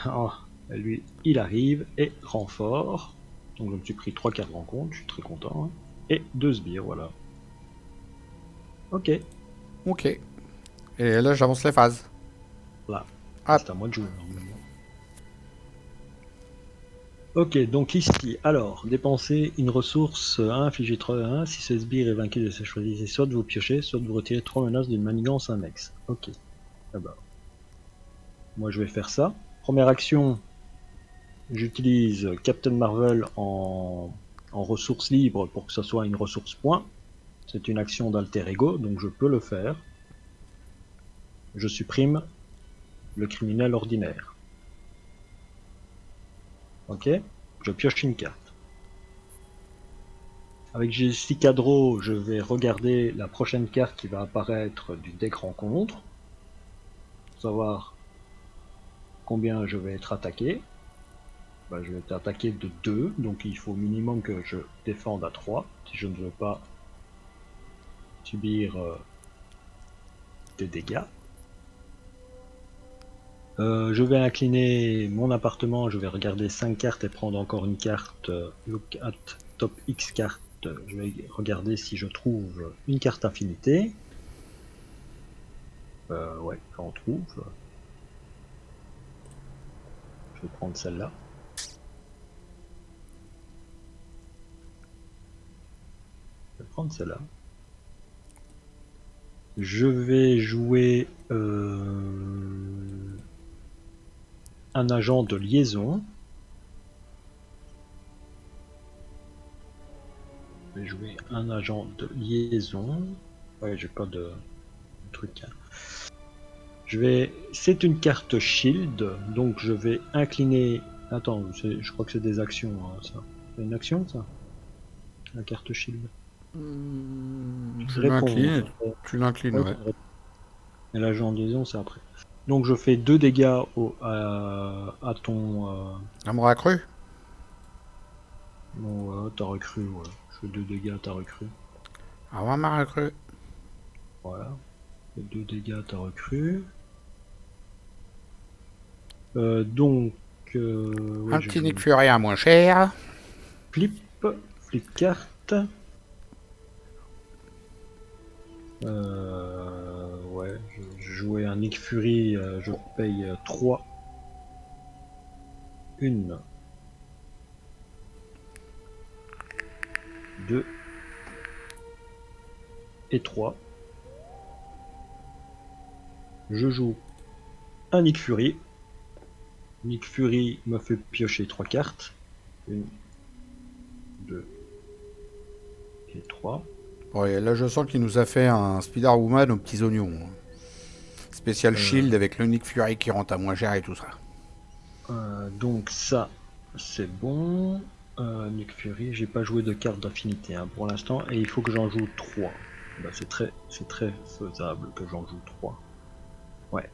Oh, lui, il arrive et renfort. Donc, je me suis pris 3 cartes rencontre, je suis très content. Hein. Et 2 sbires, voilà. Ok, Ok. Et là, j'avance les phases. là. Hop. C'est à moi de jouer, normalement. Ok, donc ici, alors, dépenser une ressource à infliger 3 si ce sbire est vaincu de ses choisissez soit de vous piocher, soit de vous retirer 3 menaces d'une manigance annexe. Ok, d'abord. Moi, je vais faire ça. Première action, j'utilise Captain Marvel en ressources libres pour que ce soit une ressource point. C'est une action d'alter ego, donc je peux le faire. Je supprime le criminel ordinaire. Ok, je pioche une carte. Avec Jessica Draw, je vais regarder la prochaine carte qui va apparaître du deck rencontre. Pour savoir combien je vais être attaqué. Bah, je vais être attaqué de 2, donc il faut au minimum que je défende à 3, si je ne veux pas subir des dégâts. Je vais incliner mon appartement, je vais regarder 5 cartes et prendre encore une carte Look at Top X carte. Je vais regarder si je trouve une carte affinité. Ouais, j'en trouve. Je vais prendre celle-là. Je vais prendre celle-là. Je vais jouer un agent de liaison. Je vais jouer un agent de liaison. Ouais, j'ai pas de truc. Hein. C'est une carte shield, donc je vais incliner. Attends, je crois que c'est des actions, hein, ça. C'est une action, ça? La carte shield. Tu Répondre. l'inclines. Tu l'inclines, Ok. ouais. Et l'agent de liaison, c'est après. Donc je fais 2 dégâts à ton. Un bras accru. Bon, ouais, ta recrue, ouais. Je fais 2 dégâts à ta recrue. Avoir ma recrue. Voilà. Je fais 2 dégâts à ta recrue. Donc. Ouais, Un je petit joue Nick Fury à moins cher. flip. Flip carte. Ouais, je jouais un Nick Fury, je paye 3. 1, 2 et 3. Je joue un Nick Fury. Nick Fury me fait piocher 3 cartes. 1, 2 et 3. Ouais, là, je sens qu'il nous a fait un Spider-Woman aux petits oignons, hein. Spécial Shield avec le Nick Fury qui rentre à moins cher et tout ça. Donc ça, c'est bon. Nick Fury, j'ai pas joué de carte d'affinité hein, pour l'instant, et il faut que j'en joue 3. Bah, c'est très faisable que j'en joue 3. Ouais.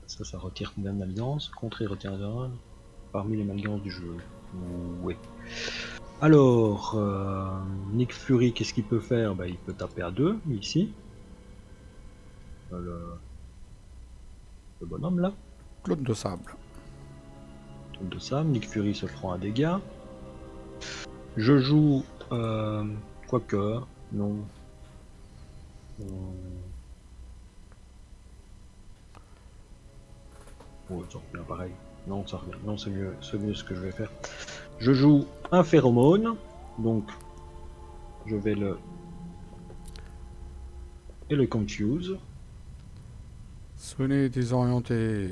Ça retire combien de malgames? Contre, il retire un parmi les malgames du jeu. Ouais. Alors, Nick Fury, qu'est-ce qu'il peut faire? Bah, il peut taper à 2, ici. Le bonhomme là. Clone de sable. De ça, Nick Fury se prend un dégât. Je joue. Quoique. Non. Oh, ça revient pareil. Non, ça revient. Non, c'est mieux ce que je vais faire. Je joue un phéromone. Donc, je vais le. Et le confuse. Sonner, désorienter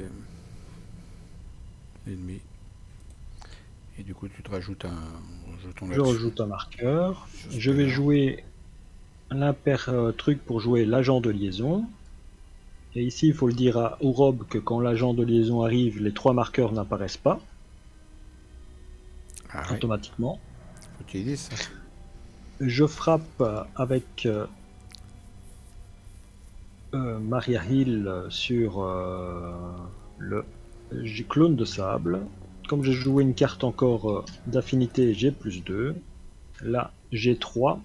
l'ennemi. Et du coup, tu te rajoutes un jeton Je là-dessus. rajoute un marqueur. Je vais jouer l'impair truc pour jouer l'agent de liaison. Et ici, il faut le dire au Rob que quand l'agent de liaison arrive, les 3 marqueurs n'apparaissent pas Ah oui, automatiquement. faut qu'il dise ça. Je frappe avec Maria Hill sur le clone de sable. Comme j'ai joué une carte encore d'affinité, j'ai plus 2. Là, j'ai 3.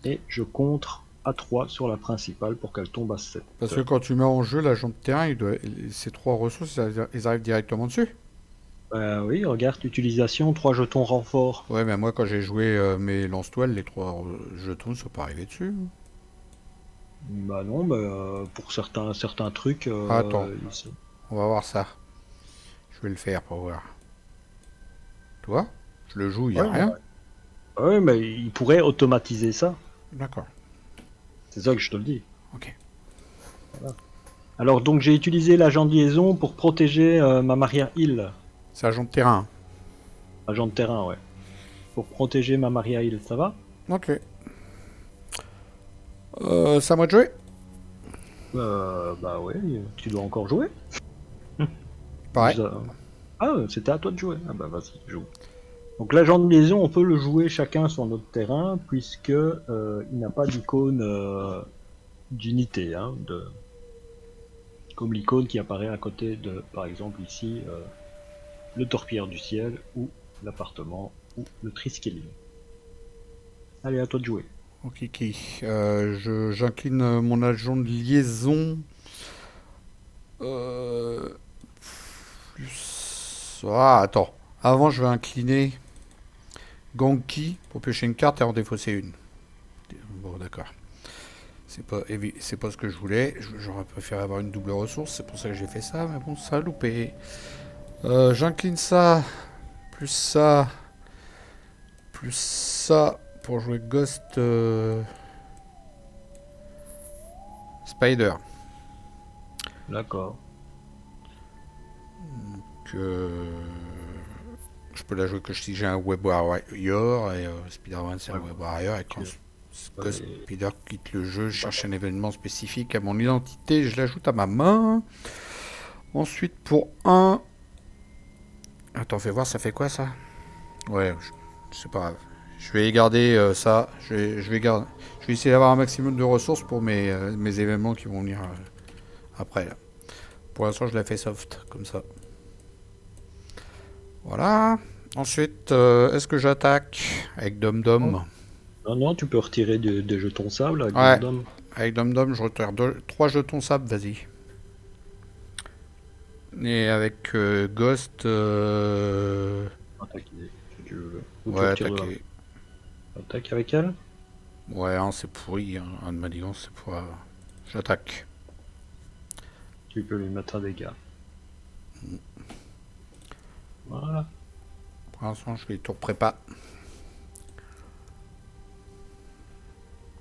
Et je contre à 3 sur la principale pour qu'elle tombe à 7. Parce que quand tu mets en jeu l'agent de terrain, ces 3 ressources, ils arrivent directement dessus. Oui, regarde, utilisation, 3 jetons renfort. Ouais, mais moi, quand j'ai joué mes lance-toiles, les 3 jetons ne sont pas arrivés dessus. Bah non, bah, pour certains trucs, Attends, on va voir ça. Je vais le faire pour voir. Toi, je le joue, il n'y a ouais, rien. ouais, mais il pourrait automatiser ça. D'accord, C'est ça que je te le dis. ok. Voilà. Alors donc j'ai utilisé l'agent de liaison pour protéger ma Maria Hill. C'est agent de terrain. Agent de terrain, ouais. Pour protéger ma Maria Hill, ça va? Ok. C'est à moi de jouer. Bah ouais, tu dois encore jouer. Pareil. Ah, c'était à toi de jouer. Ah bah vas-y, joue. Donc l'agent de liaison, on peut le jouer chacun sur notre terrain, puisque il n'a pas d'icône d'unité, hein, comme l'icône qui apparaît à côté de, par exemple ici, le torpilleur du ciel, ou l'appartement, ou le triskelion. Allez, à toi de jouer. Ok, ok. J'incline mon agent de liaison. Euh, plus... Ah, attends. Avant, je vais incliner Ganki pour piocher une carte et en défausser une. Bon, d'accord. C'est pas ce que je voulais. J'aurais préféré avoir une double ressource. C'est pour ça que j'ai fait ça. Mais bon, ça a loupé. J'incline ça. Plus ça. Plus ça. Pour jouer Ghost Spider. D'accord. Que je peux la jouer que si j'ai un Web Warrior et Spider-Man c'est un Web Warrior et quand Ghost Spider quitte le jeu, je cherche un événement spécifique à mon identité, je l'ajoute à ma main. Ensuite pour un... Attends, fais voir, ça fait quoi ça? Ouais, c'est pas grave. Je vais garder ça, je vais essayer d'avoir un maximum de ressources pour mes événements qui vont venir après là. Pour l'instant je la fais soft, comme ça. Voilà. Ensuite, est-ce que j'attaque avec Dom Dom? Non, non, tu peux retirer des jetons sable avec Ouais, Dom. avec Dom Dom, je retire 3 jetons sable, vas-y. Et avec Ghost, Attaquer, si tu veux. Ou tu ouais, retires de là. attaquer. Attaque avec elle. Ouais, hein, c'est pourri, hein. Un de manigance, c'est pour. J'attaque. Tu peux lui mettre un dégât. Voilà. Pour l'instant, je vais tour prépa.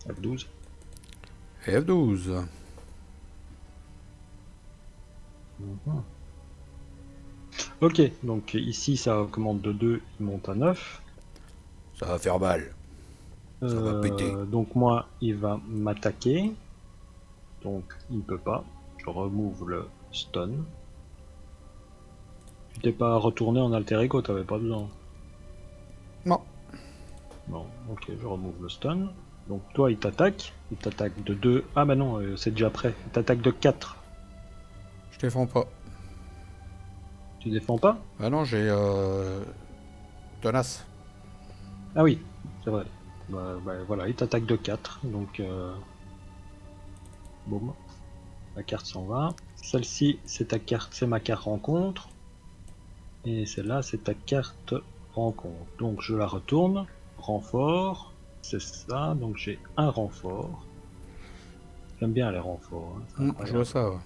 F12. Et F12. Mhm. Ok, donc ici ça augmente de 2, il monte à 9. Ça va faire mal. Ça va péter. Donc moi, il va m'attaquer. Donc il ne peut pas. Je remove le stun. Tu t'es pas retourné en alter ego, t'avais pas besoin. Non. Non, ok, je remove le stun. Donc toi, il t'attaque. Il t'attaque de 2. Ah bah non, c'est déjà prêt. Il t'attaque de 4. Je défends pas. Tu défends pas? Ah non, j'ai tenace. Ah oui, c'est vrai. Bah, voilà, il t'attaque de 4. Donc, boum. La carte s'en va. Celle-ci, c'est ta carte, c'est ma carte rencontre. Et celle-là, c'est ta carte rencontre. Donc je la retourne. Renfort. C'est ça. Donc j'ai un renfort. J'aime bien les renforts. Hein, c'est Je vois incroyable. ça, ouais.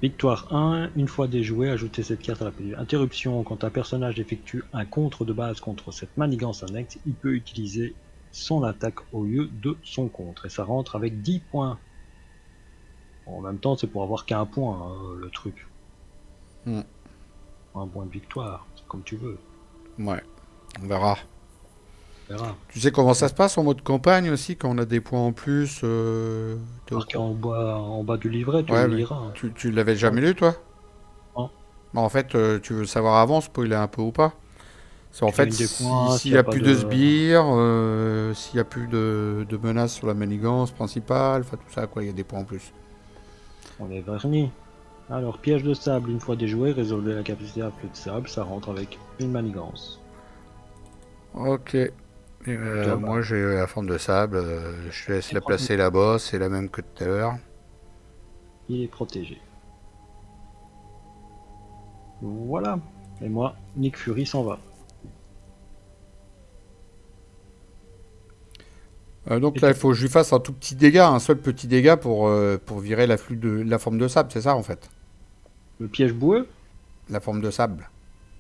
Victoire 1. Une fois déjoué, ajoutez cette carte à la pile. Interruption. Quand un personnage effectue un contre de base contre cette manigance annexe, il peut utiliser son attaque au lieu de son contre. Et ça rentre avec 10 points. En même temps, c'est pour avoir qu'un point, hein, le truc. Mm. Un point de victoire, c'est comme tu veux. Ouais, on verra. On verra. Tu sais comment ça se passe en mode campagne aussi, quand on a des points en plus t'es au Marqué courant? en bas du livret, tu Ouais, le mais liras. Hein. tu l'avais Ouais. jamais lu, toi? Hein. Bah, en fait, tu veux savoir avant, spoiler un peu ou pas? C'est en Tu fait, gagnes des points s'il s'il n'y n'y a a pas plus de de. sbires, s'il n'y a plus de menaces sur la manigance principale, enfin tout ça, quoi, il y a des points en plus. On est vernis. Alors, piège de sable, une fois déjoué, résolvez la capacité à flux de sable, ça rentre avec une manigance. Ok. Et, Et toi, bah, moi, j'ai la forme de sable, je te laisse il est la protégé. placer là-bas, c'est la même que tout à l'heure. Il est protégé. Voilà. Et moi, Nick Fury s'en va. Donc Et là, tu il faut que je lui fasse un tout petit dégât, un seul petit dégât pour virer la forme de sable, c'est ça en fait? le piège boueux? La forme de sable.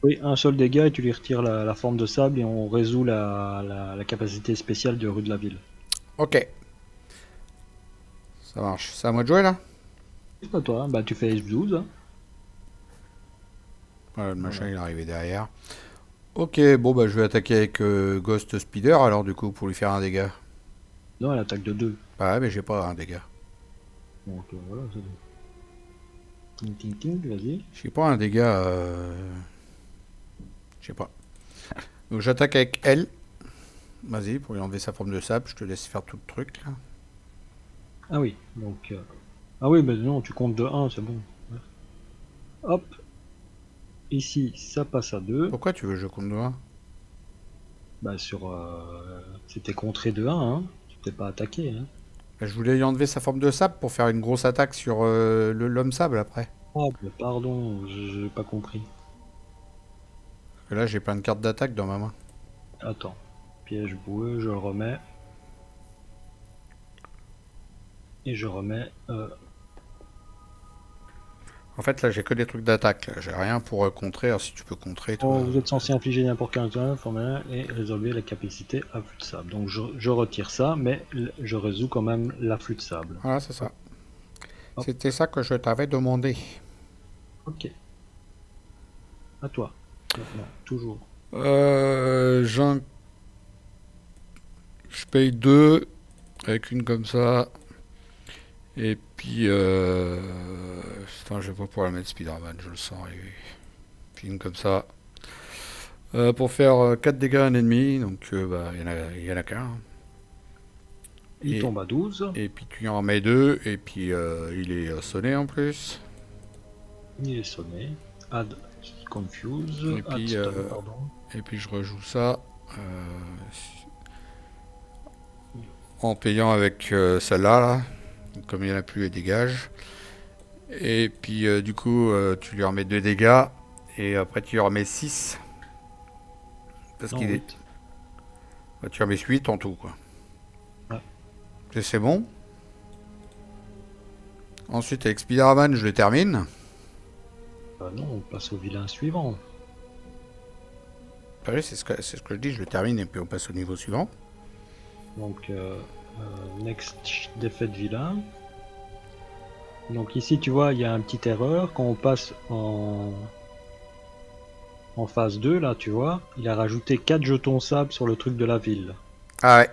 Oui, un seul dégât et tu lui retires la forme de sable et on résout la capacité spéciale de rue de la ville. Ok, ça marche. C'est à moi de jouer là? C'est pas toi, hein. Bah tu fais S12. Hein. Voilà, le machin Voilà. il est arrivé derrière. Ok, bon bah je vais attaquer avec Ghost Speeder alors du coup pour lui faire un dégât. Non, elle attaque de 2. Bah ouais, mais j'ai pas un dégât. Donc voilà, c'est tout. Ting ting ting, vas-y. J'ai pas un dégât. Je sais pas. Donc j'attaque avec elle. Vas-y, pour lui enlever sa forme de sable, je te laisse faire tout le truc là. Ah oui, donc. Ah oui, mais non, tu comptes de 1, c'est bon. Ouais. Hop, ici, ça passe à 2. Pourquoi tu veux que je compte de 1? Bah sur. C'était contré de 1, hein. Tu t'es pas attaqué, hein. Bah, je voulais lui enlever sa forme de sable pour faire une grosse attaque sur l'homme sable après. Ah, bah, pardon, j'ai pas compris. Parce que là j'ai plein de cartes d'attaque dans ma main. Attends. Piège boueux, je le remets. Et je remets. En fait là j'ai que des trucs d'attaque. Là. J'ai rien pour contrer. Alors si tu peux contrer toi. Oh, vous êtes censé infliger n'importe quel inconvénient et résolver la capacité à flux de sable. Donc je retire ça, mais je résous quand même l'afflux de sable. Voilà, c'est Hop, ça. hop, C'était ça que je t'avais demandé. ok. À toi. Maintenant, toujours. Je paye 2 avec une comme ça. Et puis, putain, je vais pas pouvoir la mettre Spider-Man, je le sens. Puis une comme ça. Pour faire 4 dégâts à un ennemi, donc bah, il y en a qu'un. Il Et, tombe à 12. et puis tu en remets 2, et puis il est sonné en plus. Il est sonné. Add confuse. Et Add puis, stun, pardon. je rejoue ça en payant avec celle-là. Là. Donc, comme il n'y en a plus, elle dégage. Et puis du coup, tu lui remets 2 dégâts, et après tu lui remets 6. Parce Non, qu'il est. 8. Bah, tu remets 8 en tout, quoi. Ouais. C'est bon. Ensuite, avec Spider-Man, je le termine. Non, on passe au vilain suivant. Ah oui, c'est ce que je dis, je le termine et puis on passe au niveau suivant. Donc, next défaite vilain. Donc ici, tu vois, il y a une petite erreur. Quand on passe en phase 2, là, tu vois, il a rajouté 4 jetons sable sur le truc de la ville. Ah ouais.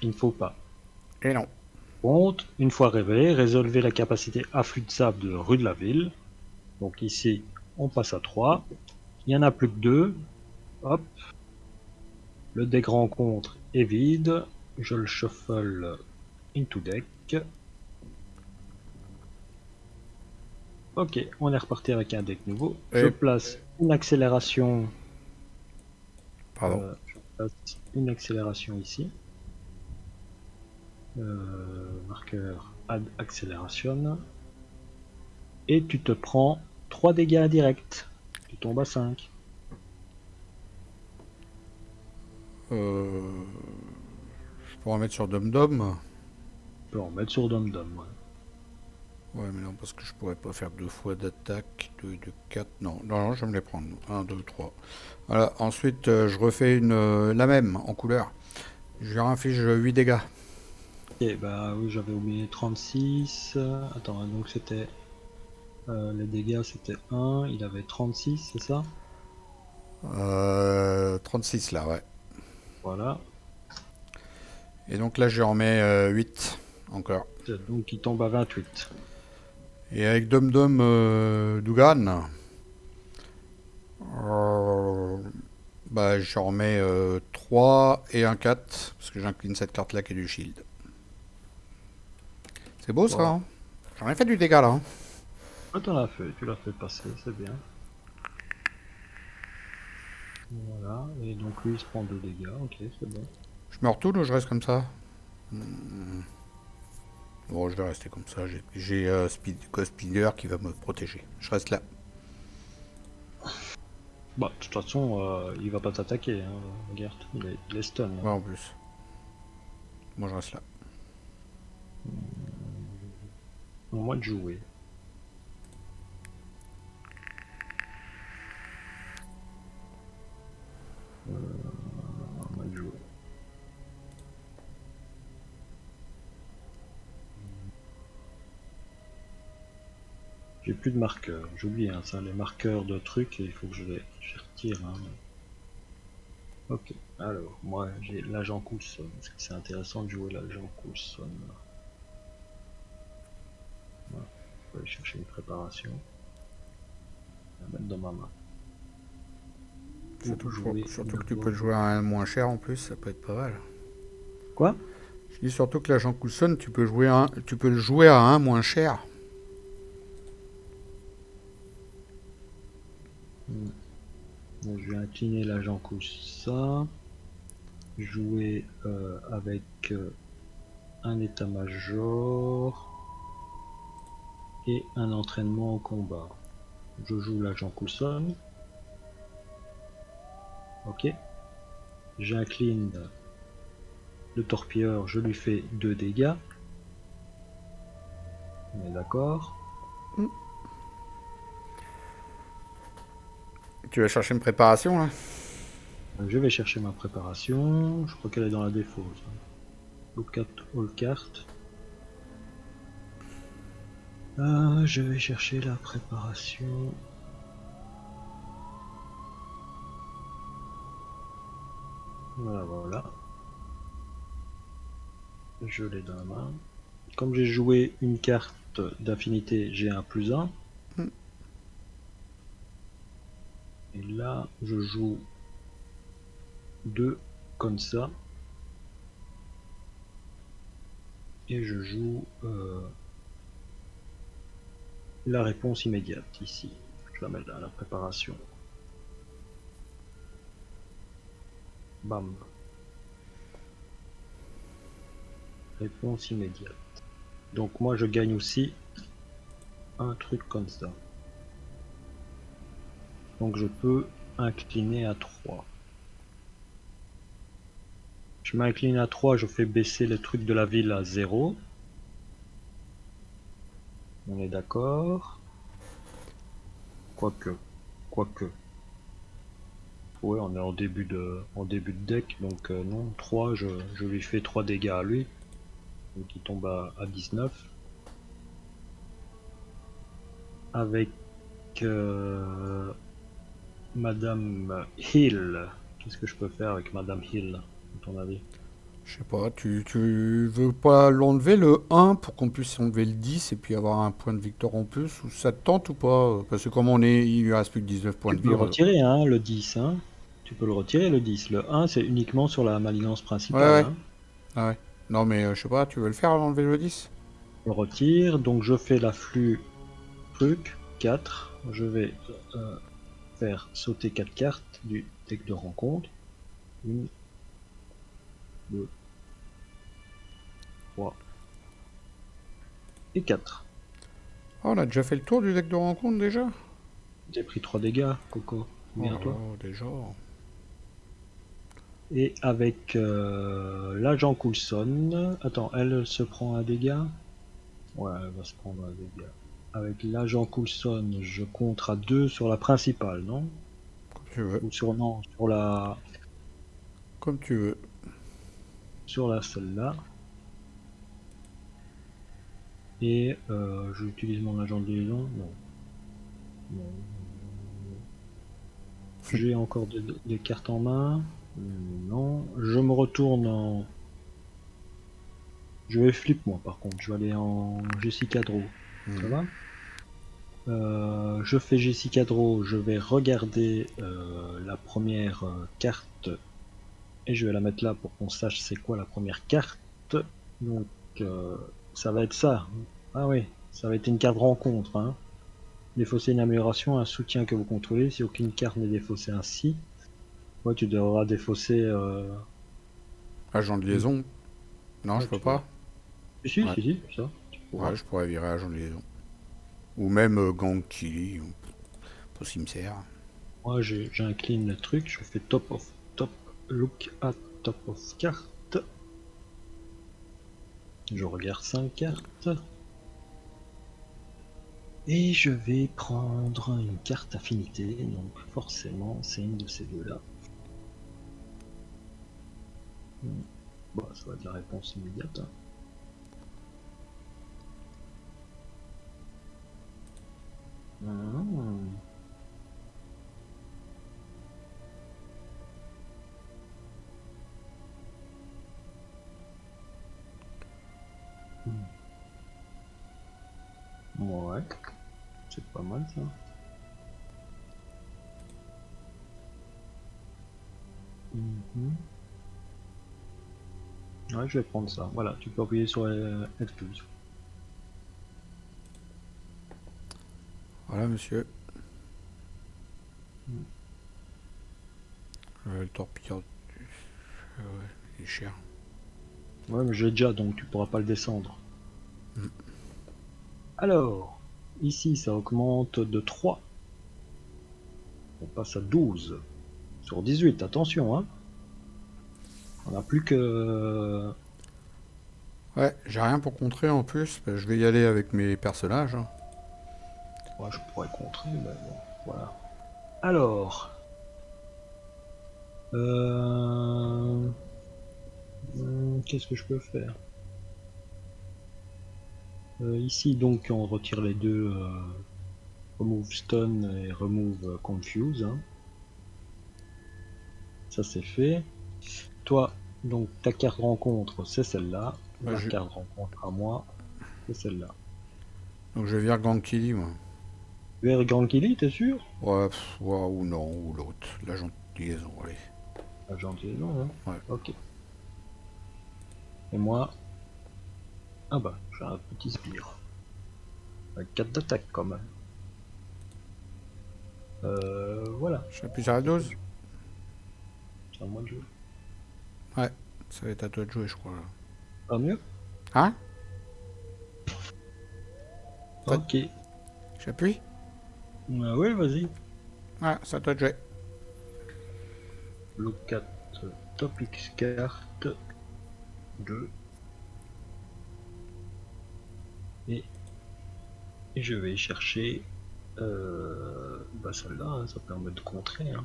Il ne faut pas. Et non. Compte, une fois révélé, résolvez la capacité afflux de sable de rue de la ville. Donc ici, on passe à 3. Il n'y en a plus que 2. Hop. Le deck rencontre est vide. Je le shuffle into deck. Ok, on est reparti avec un deck nouveau. Je Et... place une accélération. Pardon. Je place une accélération ici. Marqueur add accélération. Et tu te prends 3 dégâts directs. Tu tombes à 5. Je pourrais en mettre sur Dom Dom. Tu peux en mettre sur Dom Dom. Ouais, mais non, parce que je pourrais pas faire 2 fois d'attaque. 2 de 4. Non, non, non, je vais me les prendre. 1, 2, 3. Voilà, ensuite, je refais la même en couleur. Je lui inflige 8 dégâts. Ok, bah oui, j'avais oublié 36. Attends, donc c'était. Les dégâts c'était 1, il avait 36, c'est ça? 36 là, ouais. Voilà. Et donc là, je lui remets 8 encore. Donc il tombe à 28. Et avec Dom Dom Dougan, bah, je remets 3 et un 4, parce que j'incline cette carte là qui est du shield. C'est beau ça, Bon. hein. J'en ai fait du dégât là. Hein. Ah, tu l'as fait passer, c'est bien. Voilà, et donc lui il se prend 2 dégâts, ok, c'est bon. Je me retourne ou je reste comme ça? Bon, je vais rester comme ça. J'ai Ghost Speeder qui va me protéger. Je reste là. Bah, de toute façon, il va pas t'attaquer, hein, Gert, il est stun. Ouais, en plus. Moi, je reste là. Au moins de jouer. Au moins de jouer. J'ai plus de marqueurs, j'oublie hein, ça, les marqueurs de trucs, il faut que je les retire. Hein. Ok, alors, moi j'ai l'agent Coulson, parce que c'est intéressant de jouer l'agent Coulson. Voilà. Je vais aller chercher une préparation. Je vais la mettre dans ma main. Surtout que tu peux le jouer à un moins cher en plus, ça peut être pas mal. Quoi? Je dis surtout que l'agent Coulson, tu peux le jouer à un moins cher. Donc, je vais incliner l'agent Coulson. Jouer avec un état-major et un entraînement au combat. Je joue l'agent Coulson. Ok. J'incline le torpilleur, je lui fais 2 dégâts. On est d'accord. Tu vas chercher une préparation là? Je vais chercher ma préparation. Je crois qu'elle est dans la défausse. Look at all cartes. Je vais chercher la préparation. Voilà, voilà. Je l'ai dans la main. Comme j'ai joué une carte d'affinité, j'ai un +1. Et là, je joue 2 comme ça. Et je joue la réponse immédiate ici. Je la mets dans la préparation. Bam. Réponse immédiate. Donc moi je gagne aussi un truc comme ça. Donc je peux incliner à 3. Je m'incline à 3, je fais baisser les trucs de la ville à 0. On est d'accord. Quoique. Ouais, on est en début de deck, donc non, 3, je lui fais 3 dégâts à lui. Donc il tombe à 19. Avec Madame Hill. Qu'est-ce que je peux faire avec Madame Hill, à ton avis? Je sais pas, tu veux pas l'enlever le 1 pour qu'on puisse enlever le 10 et puis avoir un point de victoire en plus, ou ça te tente ou pas? Parce que comme on est, il lui reste plus que 19 points Tu de peux vie. le retirer, hein, le 10. Hein. Tu peux le retirer, le 10. Le 1, c'est uniquement sur la malignance Ouais, principale. ouais. Hein. Ah ouais. Non mais je sais pas, tu veux le faire enlever le 10? Je le retire, donc je fais l'afflux truc 4. Je vais faire sauter 4 cartes du deck de rencontre. 1, 2, 3 et 4. Oh, on a déjà fait le tour du deck de rencontre déjà? J'ai pris 3 dégâts, Coco. Oh Bien là toi. là, déjà. Et avec l'agent Coulson. Attends, elle se prend un dégât. Ouais, elle va se prendre un dégât. Avec l'agent Coulson, je compte à 2 sur la principale, non? Comme tu veux. Ou sur non, Comme tu veux. sur la celle-là. Et j'utilise mon agent de liaison. Non. Non. J'ai encore des cartes en main. Non. Je me retourne en. Je vais flip moi par contre. Je vais aller en Jessica Draw. Ça va? Je fais Jessica Draw. Je vais regarder la première carte et je vais la mettre là pour qu'on sache c'est quoi la première carte. Donc ça va être ça. Ah oui, ça va être une carte rencontre. Hein. Défausser une amélioration, un soutien que vous contrôlez. Si aucune carte n'est défaussée ainsi, ouais, tu devras défausser. Agent de liaison? Non, Ouais, je peux tu pas. vois. Si, Ouais. si, si, ça, tu pourras. Ouais, je pourrais virer agent de liaison. Ou même gang killy, ou pour cimetière. Moi, j'incline le truc. Je fais top of top. Look at top of carte. Je regarde 5 cartes. Et je vais prendre une carte affinité, donc forcément c'est une de ces deux-là. Bon, ça va être la réponse immédiate. Hein. Mmh. Ouais, c'est pas mal ça. Mmh. Ouais, je vais prendre ça. Voilà, tu peux appuyer sur F12. Voilà, monsieur. Le torpilleur. Ouais, il est cher. Ouais, mais j'ai déjà, donc tu pourras pas le descendre. Alors, ici ça augmente de 3. On passe à 12. Sur 18, attention, hein. On n'a plus que. Ouais, j'ai rien pour contrer en plus. Je vais y aller avec mes personnages. Hein. Ouais, je pourrais contrer, mais bon, voilà. Alors. Qu'est-ce que je peux faire ici, donc, on retire les deux Remove Stun et Remove Confuse. Hein. Ça, c'est fait. Toi, donc, ta carte rencontre, c'est celle-là. Bah, Ma carte rencontre à moi, c'est celle-là. donc je vire gang killy, moi. Vers Grand Kili, t'es sûr? Ouais, ouais, ou non, ou l'autre. L'agent de liaison, allez. Ah, gentiment, hein. Ouais. Ok. Et moi. Ah bah, j'ai un petit spire. Avec 4 d'attaque quand même. Voilà. J'appuie sur la dose. C'est à moi de jouer. Ouais, ça va être à toi de jouer, je crois. Là. Pas mieux? Hein? Ok. J'appuie? Oui, vas-y. Ouais, c'est à toi de jouer. Look at top X carte 2. Et je vais chercher bah celle-là, hein, ça permet de contrer. Hein.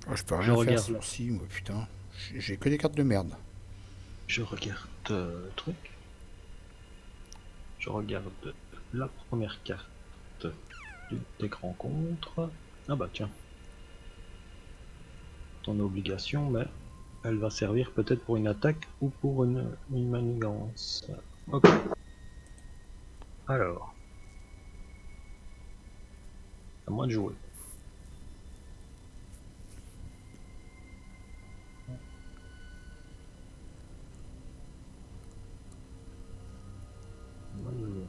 Oh, je peux Je rien faire regarde sur là. ci, moi, putain. J'ai que des cartes de merde. Je regarde le truc. Je regarde la première carte du deck rencontre. Ah bah tiens. Ton obligation, mais elle va servir peut-être pour une attaque ou pour une manigance. Ok. Alors. À moi de jouer. À moi de jouer.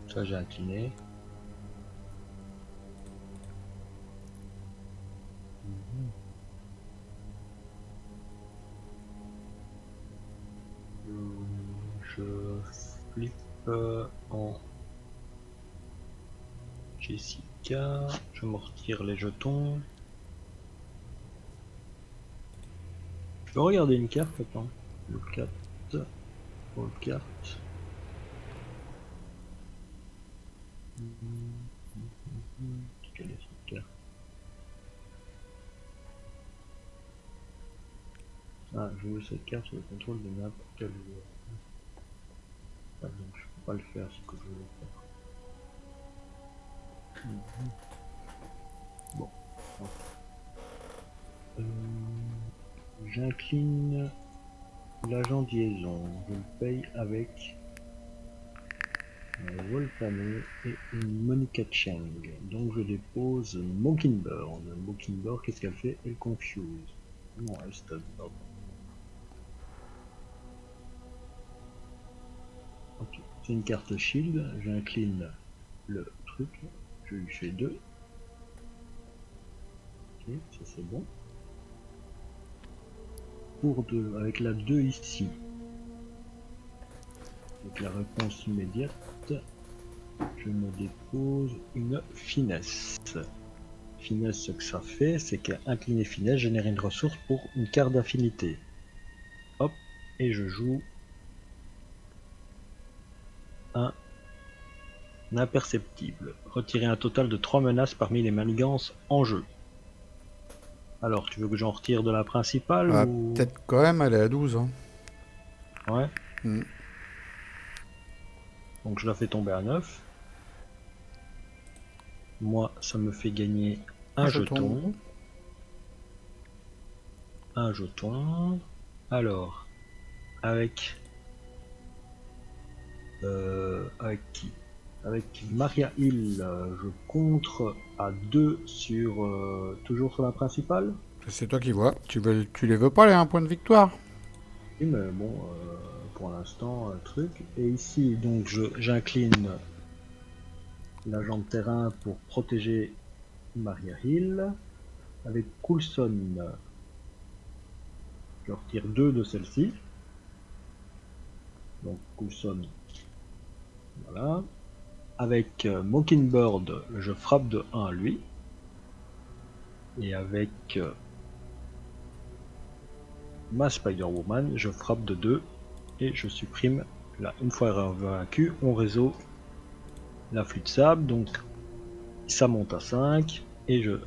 Ça j'ai incliné. Je flippe en Jessica. Je me retire les jetons. Je peux regarder une carte, attends. Le 4. Pour le carte. Quelle est cette carte? Ah, je veux cette carte sur le contrôle de n'importe quel joueur. Ah, donc je peux pas le faire ce que je voulais faire. Bon. J'incline l'agent de liaison. Je le paye avec un Volcano et une Monica Cheng. Donc je dépose Mockingbird. Mockingbird, qu'est-ce qu'elle fait? Elle confuse. Non, elle stun, pardon. Ok, c'est une carte shield. J'incline le truc. Je lui fais 2. Ok, ça c'est bon. Pour 2, avec la 2 ici. Avec la réponse immédiate, je me dépose une finesse. Finesse, ce que ça fait, c'est qu'incliner finesse génère une ressource pour une carte d'affinité. Hop, et je joue un imperceptible. Retirer un total de 3 menaces parmi les manigances en jeu. Alors, tu veux que j'en retire de la principale ou... Peut-être quand même aller à 12. Hein. Ouais. Donc je la fais tomber à 9. Moi, ça me fait gagner un jeton. Un jeton. Alors, avec qui? Avec Maria Hill, je contre à 2 sur toujours sur la principale. C'est toi qui vois. Tu les veux pas les 1 point de victoire? Oui, mais bon, pour l'instant, un truc. Et ici, donc, j'incline l'agent de terrain pour protéger Maria Hill. Avec Coulson, je retire 2 de celle-ci. Donc Coulson, voilà. Avec Mockingbird, je frappe de 1 lui. Et avec ma Spider-Woman, je frappe de 2. Et je supprime, là, une fois vaincu, on réseau la flûte de sable. Donc ça monte à 5. Et je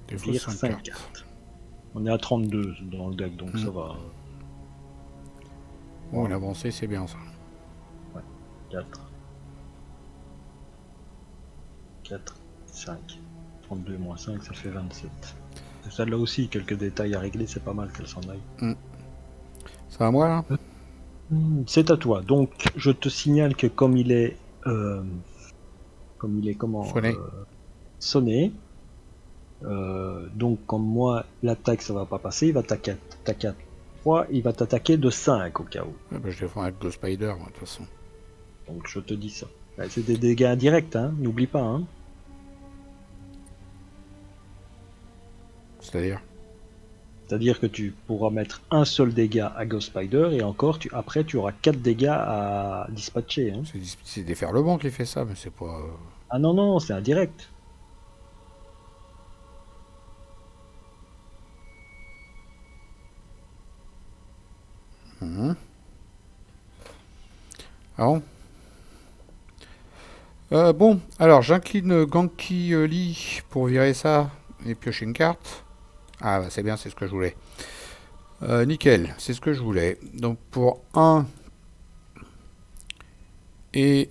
vire 5 cartes. On est à 32 dans le deck, donc ça va. Bon, une avancée, c'est bien ça. Ouais, 4. 4, 5. 32 moins 5, ça fait 27. Celle-là aussi, quelques détails à régler, c'est pas mal qu'elle s'en aille. C'est à moi là? C'est à toi. Donc, je te signale que comme il est sonné, donc comme moi, l'attaque ça va pas passer, il va t'attaquer à 3, il va t'attaquer de 5 au cas où. Ouais, bah, je défends avec Ghost Spider, moi, de toute façon. Donc je te dis ça. C'est des dégâts indirects, hein, n'oublie pas. Hein. C'est-à-dire que tu pourras mettre un seul dégât à Ghost Spider et encore, après tu auras 4 dégâts à dispatcher. Hein. C'est Déferlement qui fait ça, mais c'est pas... Ah non, non, c'est indirect. Bon, alors j'incline Genki Lee pour virer ça et piocher une carte. Ah bah c'est bien, c'est ce que je voulais. Nickel, c'est ce que je voulais. Donc pour 1, Et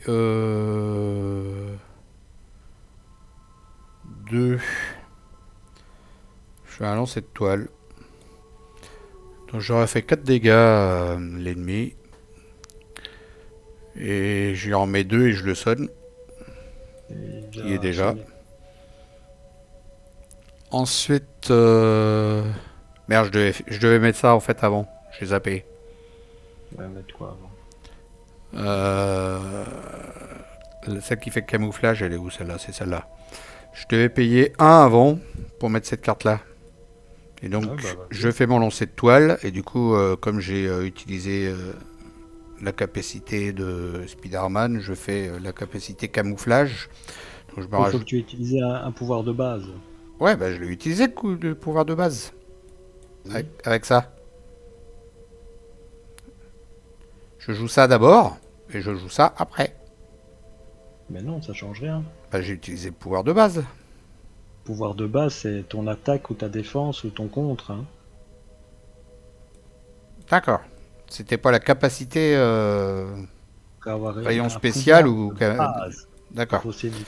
2. Je fais un lancer de toile. Donc j'aurais fait 4 dégâts à l'ennemi. Et je lui en mets 2 et je le sonne. Et Qui est déjà déjà. sonné. Ensuite... Merde, je devais mettre ça en fait avant. J'ai zappé. Ouais, mettre quoi avant? Euh, Celle qui fait camouflage, elle est où celle-là? C'est celle-là. Je devais payer un avant pour mettre cette carte-là. Et donc, Ouais, bah je vas-y. fais mon lancer de toile. Et du coup, comme j'ai utilisé la capacité de Spider-Man, je fais la capacité camouflage. Donc, je me Il faut que rajoute. tu utilises un pouvoir de base. Ouais, bah, je l'ai utilisé le coup de pouvoir de base. Avec, Oui. avec ça. Je joue ça d'abord. Et je joue ça après. Mais non, ça change rien. Bah, j'ai utilisé le pouvoir de base. Pouvoir de base, c'est ton attaque ou ta défense ou ton contre, hein. D'accord. C'était pas la capacité Faut avoir rayon un spécial pouvoir ou... de base. Il D'accord. faut aussi du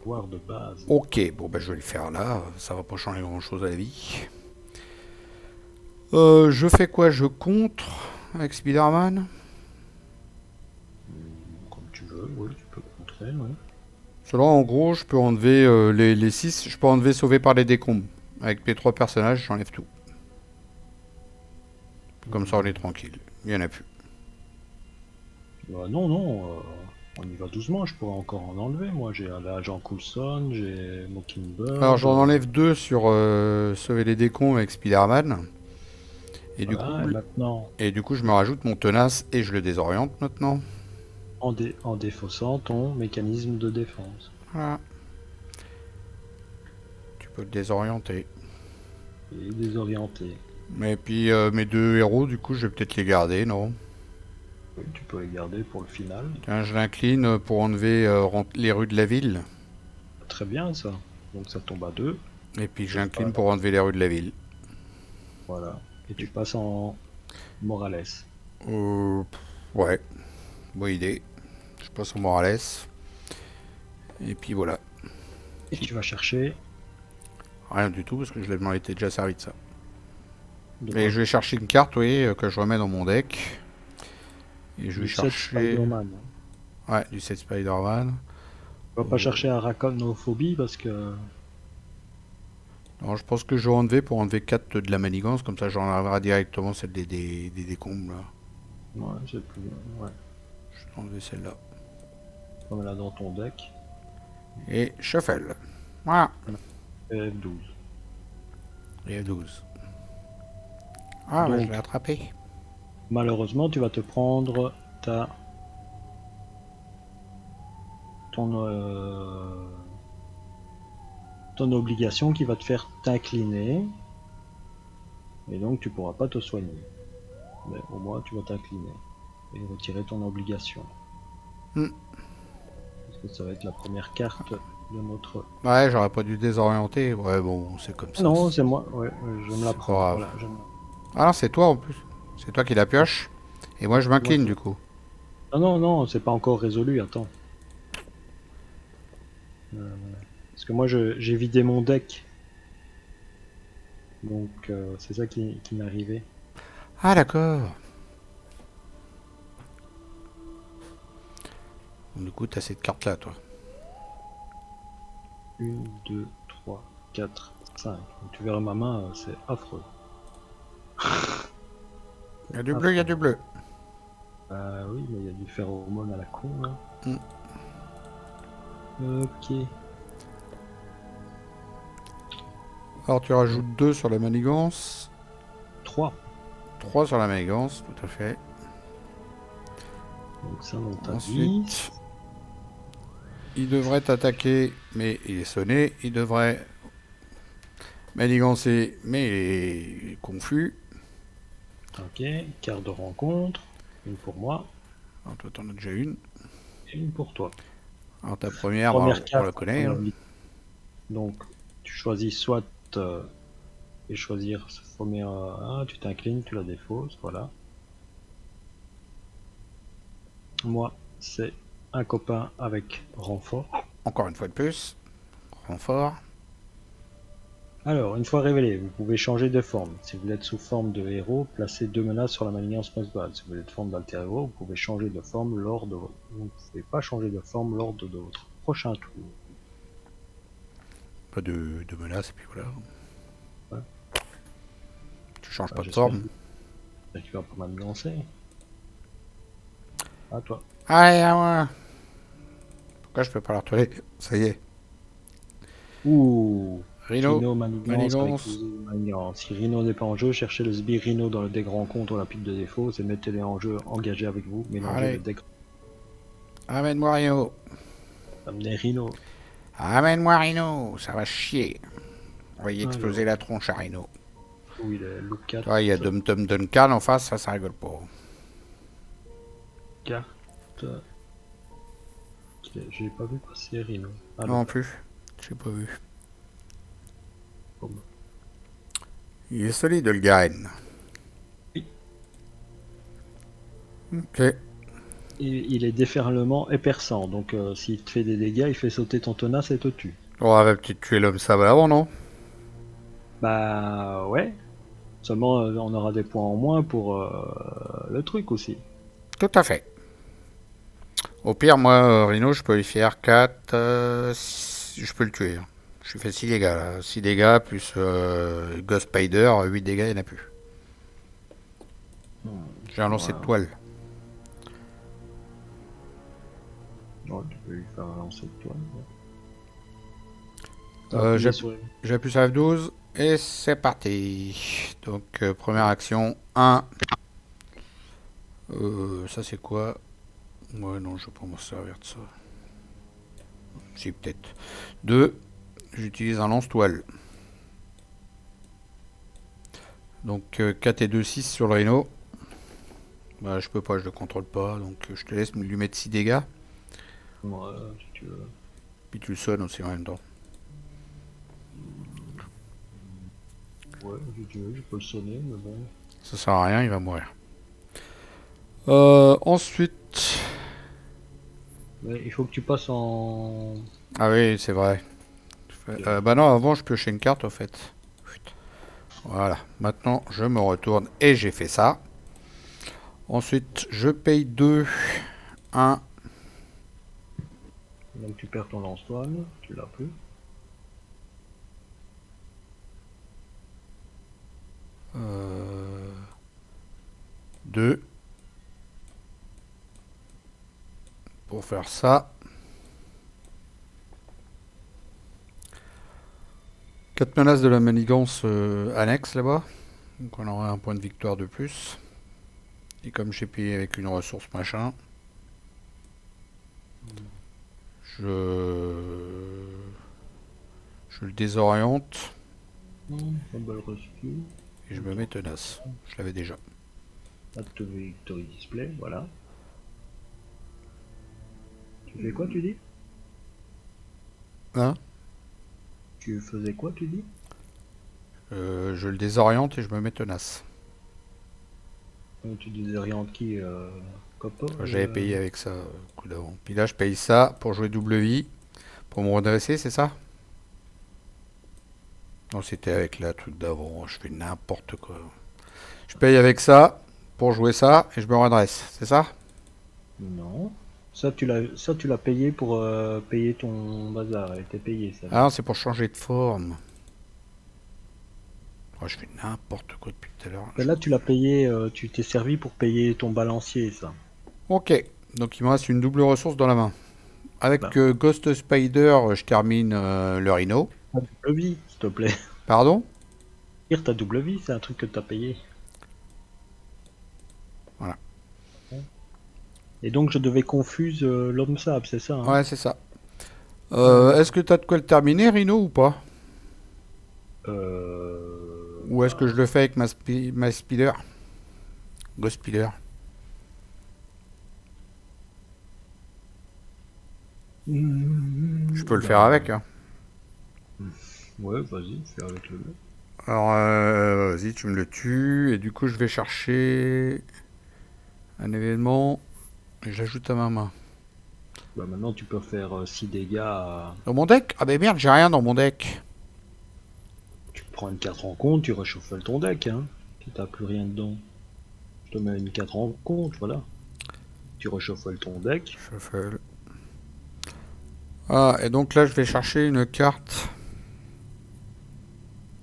pouvoir de base. Ok, bon bah je vais le faire là, ça va pas changer grand chose à la vie. Je fais quoi? Je contre avec Spider-Man. Comme tu veux, oui, tu peux contrer, oui. Cela en gros, je peux enlever les 6, je peux enlever sauver par les décombres. Avec mes 3 personnages, j'enlève tout. Comme ça on est tranquille, il y en a plus. Bah non, non, on y va doucement, je pourrais encore en enlever. Moi, j'ai l'agent Coulson, j'ai Alors Mockingbird, j'en enlève 2 sur sauver les décombres avec Spider-Man. Et du coup, voilà, et maintenant, je me rajoute mon tenace et je le désoriente maintenant. en défaussant ton mécanisme de défense. Voilà, tu peux le désorienter. Et désorienté. Et puis mes 2 héros, du coup, je vais peut-être les garder, non? Oui, tu peux les garder pour le final. Tiens, je l'incline pour enlever les rues de la ville. Très bien, ça. Donc ça tombe à 2. Et puis Tu j'incline passes, pour enlever les rues de la ville. voilà. Et tu passes en Morales. Euh, ouais, bonne idée. Je passe au Morales. Et puis voilà. Et tu vas chercher Rien du tout parce que je m'en étais déjà servi de ça. de Et quoi? je vais chercher une carte, oui, que je remets dans mon deck. Et je vais Du 7 chercher... Spider-Man. Ouais, du set Spider-Man. On va pas chercher Arachnophobie parce que... Non, je pense que je vais enlever pour enlever 4 de la manigance. Comme ça, j'enlèverai directement celle des décombres. Là. Ouais, c'est plus... Ouais, Je vais enlever celle-là. comme là dans ton deck. Et shuffle. Voilà. Et F12. Et 12. Ah, bah, je Donc, l'ai attrapé. malheureusement, tu vas te prendre ta... ton... ton obligation qui va te faire t'incliner. Et donc, tu pourras pas te soigner. Mais au moins, tu vas t'incliner. Et retirer ton obligation. Hmm. Parce que ça va être la première carte de notre... Ouais, j'aurais pas dû désorienter. Ouais, bon, c'est comme Ah ça. non, c'est moi. Ouais, je me la C'est pas prends. grave. Voilà, Ah non, c'est toi en plus. C'est toi qui la pioche. Et moi, je moi, m'incline du coup. ah non, non, c'est pas encore résolu, attends. Parce que moi, j'ai vidé mon deck. Donc, c'est ça qui m'est arrivé. Ah, d'accord. Du coup, t'as cette carte-là, toi. 1, 2, 3, 4, 5. Donc, tu verras ma main, c'est affreux. Il y a du bleu, il y a du bleu. Oui, mais il y a du phéromone à la con, là. Ok. Alors, tu rajoutes 2 sur la manigance. 3. 3 sur la manigance, tout à fait. Donc ça, on t'a 10. Ensuite, il devrait t'attaquer, mais il est sonné. Il devrait manigancer, mais il est confus. Ok, carte de rencontre. Une pour moi Alors, toi, t'en as déjà une. et une pour toi. Alors, ta première, Première on la carte. connaît. Hein. Donc, tu choisis soit et choisir premier 1, tu t'inclines, tu la défausses, voilà. Moi, c'est un copain avec renfort. Encore une fois de plus. Renfort. Alors, une fois révélé, vous pouvez changer de forme. Si vous êtes sous forme de héros, placez 2 menaces sur la maniance principale. Si vous êtes forme d'alter-héros, vous pouvez changer de forme lors de votre... Vous ne pouvez pas changer de forme lors de votre prochain tour. Pas de menace, et puis voilà. Ouais. Tu changes pas de J'espère forme. que tu vas pas mal me lancer. À toi. Allez, à moi. Pourquoi je peux pas la retourner? Ça y est. Ouh, Rhino. Rhino manigance avec Manigance. manigance. Si Rhino n'est pas en jeu, cherchez le sbire Rhino dans le deck rencontre olympique de défaut et mettez-les en jeu engagés avec vous. Mélangez Allez. le deck. Amène-moi Rhino. Amenez Rhino. Amène-moi Rhino. Ça va chier. On va y exploser Alors, la tronche à Rhino. où il est Look 4. Toi, il y a Dum Dum Duncan en face, ça rigole pas. Carte. J'ai pas vu passer Rhino. Non plus. J'ai pas vu. Bon. Il est solide le Gain. Oui. Ok. Il est déferlement et perçant, donc s'il te fait des dégâts, il fait sauter ton tenace et te tue. On va peut-être tuer l'homme sable avant, non? Bah ouais. Seulement on aura des points en moins pour le truc aussi. Tout à fait. Au pire, moi, Rhino, je peux lui faire 4. Je peux le tuer. Je lui fais 6 dégâts là. 6 dégâts plus Ghost Spider, 8 dégâts, il n'y en a plus. J'ai un lancer de toile. Ouais, tu peux lui faire un lancer de toile. J'appuie sur F12 et c'est parti. Donc, première action 1. Ça, c'est quoi? Ouais, non, je vais pas m'en servir de ça. Si, peut-être. 2. J'utilise un lance-toile. Donc 4 et 2, 6 sur le Rhino. Bah, je peux pas, je le contrôle pas. Donc je te laisse lui mettre 6 dégâts. Ouais, si tu veux. Puis tu le sonnes aussi en même temps. Ouais, si tu veux, je peux le sonner, mais bon. Ça sert à rien, il va mourir. Ensuite. Mais il faut que tu passes en. Ah oui, c'est vrai. Bah non, avant je piochais une carte en fait. Voilà, maintenant je me retourne et j'ai fait ça. Ensuite, je paye 2, 1. Donc tu perds ton lance-toile, tu l'as plus. 2. Pour faire ça. 4 menaces de la manigance annexe là-bas. Donc on aura un point de victoire de plus. Et comme j'ai payé avec une ressource machin, je le désoriente et je me mets tenace. Je l'avais déjà. Acte Victory Display, voilà. Tu fais quoi, tu dis? Hein? Tu faisais quoi, tu dis? Je le désoriente et je me mets tenace. Tu désorientes qui Copo J'avais payé avec ça coup d'avant. Puis là, je paye ça pour jouer double vie. Pour me redresser, c'est ça? Non, c'était avec la truc d'avant. Je fais n'importe quoi. Je paye avec ça pour jouer ça et je me redresse, c'est ça? Non. Ça, tu l'as payé pour payer ton bazar. Elle était payée, ça. Ah non, c'est pour changer de forme. Oh, je fais n'importe quoi depuis tout à l'heure. Là, tu l'as payé, tu t'es servi pour payer ton balancier, ça. Ok, donc il me reste une double ressource dans la main. Avec Bah. Ghost Spider, je termine le Rhino. Ta double vie, s'il te plaît. Pardon? Tire ta double vie, c'est un truc que t'as payé. Voilà. Et donc, je devais confuse l'homme sable, c'est ça, hein? Ouais, c'est ça. Est-ce que t'as de quoi le terminer, Rhino, ou pas? Ou est-ce que je le fais avec ma Spider? Ghost Spider. Je peux le faire avec, hein. Ouais, vas-y, fais avec le mec. Alors, vas-y, tu me le tues. Et du coup, je vais chercher un événement et j'ajoute à ma main. Bah maintenant tu peux faire 6 dégâts Dans mon deck? Ah, ben merde, j'ai rien dans mon deck. Tu prends une carte en compte, tu réchauffes ton deck, hein. Si t'as plus rien dedans. Je te mets une 4 en compte, voilà. Tu réchauffes ton deck. Shuffle. Ah, et donc là, je vais chercher une carte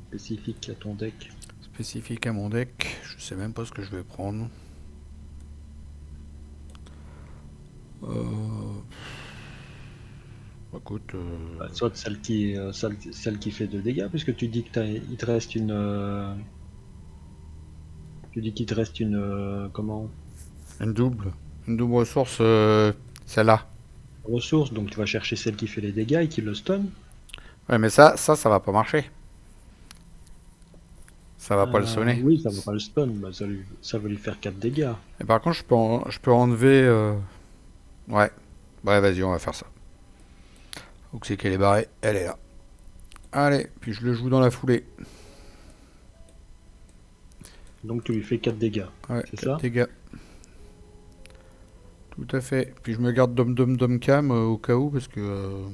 Spécifique à ton deck. spécifique à mon deck. Je sais même pas ce que je vais prendre. Écoute, Bah, soit celle qui fait 2 dégâts, puisque tu dis que il te reste une. Tu dis qu'il te reste une. Comment une double. Une double ressource, celle-là. ressource, donc tu vas chercher celle qui fait les dégâts et qui le stun. Ouais, mais ça va pas marcher. Ça va pas le sonner. Oui, ça va pas le stun, bah, ça va lui faire 4 dégâts. Et par contre, je peux enlever. Ouais. Ouais, vas-y, on va faire ça. Donc c'est qu'elle est barrée. Elle est là. Allez, puis je le joue dans la foulée. Donc tu lui fais 4 dégâts, Ouais, c'est 4 ça? dégâts. Tout à fait. Puis je me garde Dom Dom Dom Cam au cas où, parce que.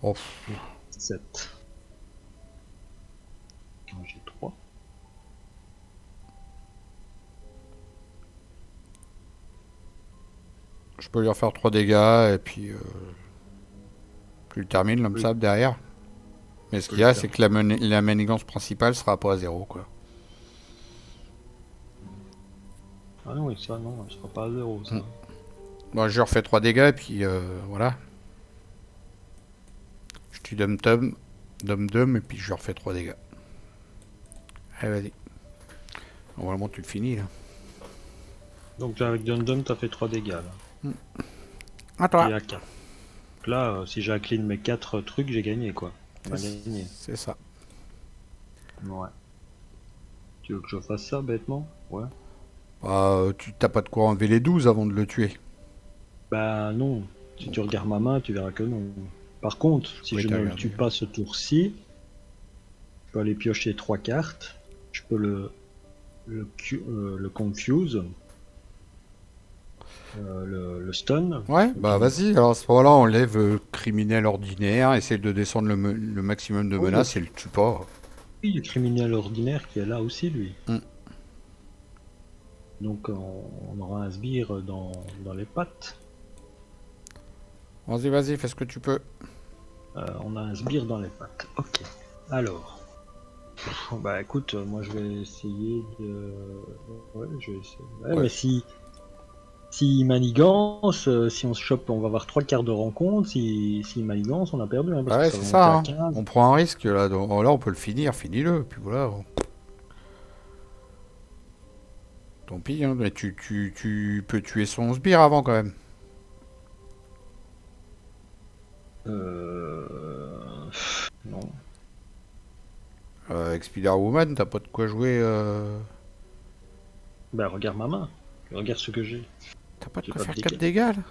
Oh, 7. J'ai 3. je peux lui refaire 3 dégâts, et puis. Puis il termine l'homme Oui, sable derrière. Mais tu ce peux qu'il y lui a, faire. c'est que la manigance principale sera pas à zéro, quoi. Ah non, oui, ça, non, elle sera pas à 0, ça. Mm. Bon, je lui refais 3 dégâts, et puis voilà. Je tue Dom Tom, Dom Dom, et puis je lui refais 3 dégâts. Allez, vas-y. Normalement, tu le finis, là. Donc avec Dundum, t'as fait 3 dégâts, là. À Et toi. à 4. Donc là, si j'ai clean mes 4 trucs, j'ai gagné, quoi. On a gagné. C'est ça. Ouais. Tu veux que je fasse ça, bêtement? Ouais. Bah, tu t'as pas de quoi enlever les 12 avant de le tuer. Bah non. Si tu regardes ma main, tu verras que non. Par contre, si Oui, je t'as ne le regardé. tue pas ce tour-ci, je peux aller piocher 3 cartes. Je peux le confuse, le stun. Ouais, Donc bah vas-y. Alors à ce moment-là, on lève criminel ordinaire, essaie de descendre le maximum de oui, menaces et le tue pas. oui, le criminel ordinaire qui est là aussi, lui. Hmm. Donc on aura un sbire dans les pattes. Vas-y, vas-y, fais ce que tu peux. On a un sbire dans les pattes. Ok. Alors. Bah écoute, moi je vais essayer de. Ouais, je vais essayer. Ouais, Ouais. mais si manigance, si on se chope, on va avoir 3 quarts de rencontre. Si manigance, on a perdu, hein, parce Bah que ouais, ça c'est va ça, monter à hein. 15. On prend un risque là. Donc, là, on peut le finir, finis-le. Puis voilà. Tant pis, hein, mais tu peux tuer son sbire avant quand même. Non. Avec Spider-Woman, t'as pas de quoi jouer. Bah regarde ma main. Regarde ce que j'ai. T'as pas de J'ai quoi pas de faire 4 dégâts. dégâts là.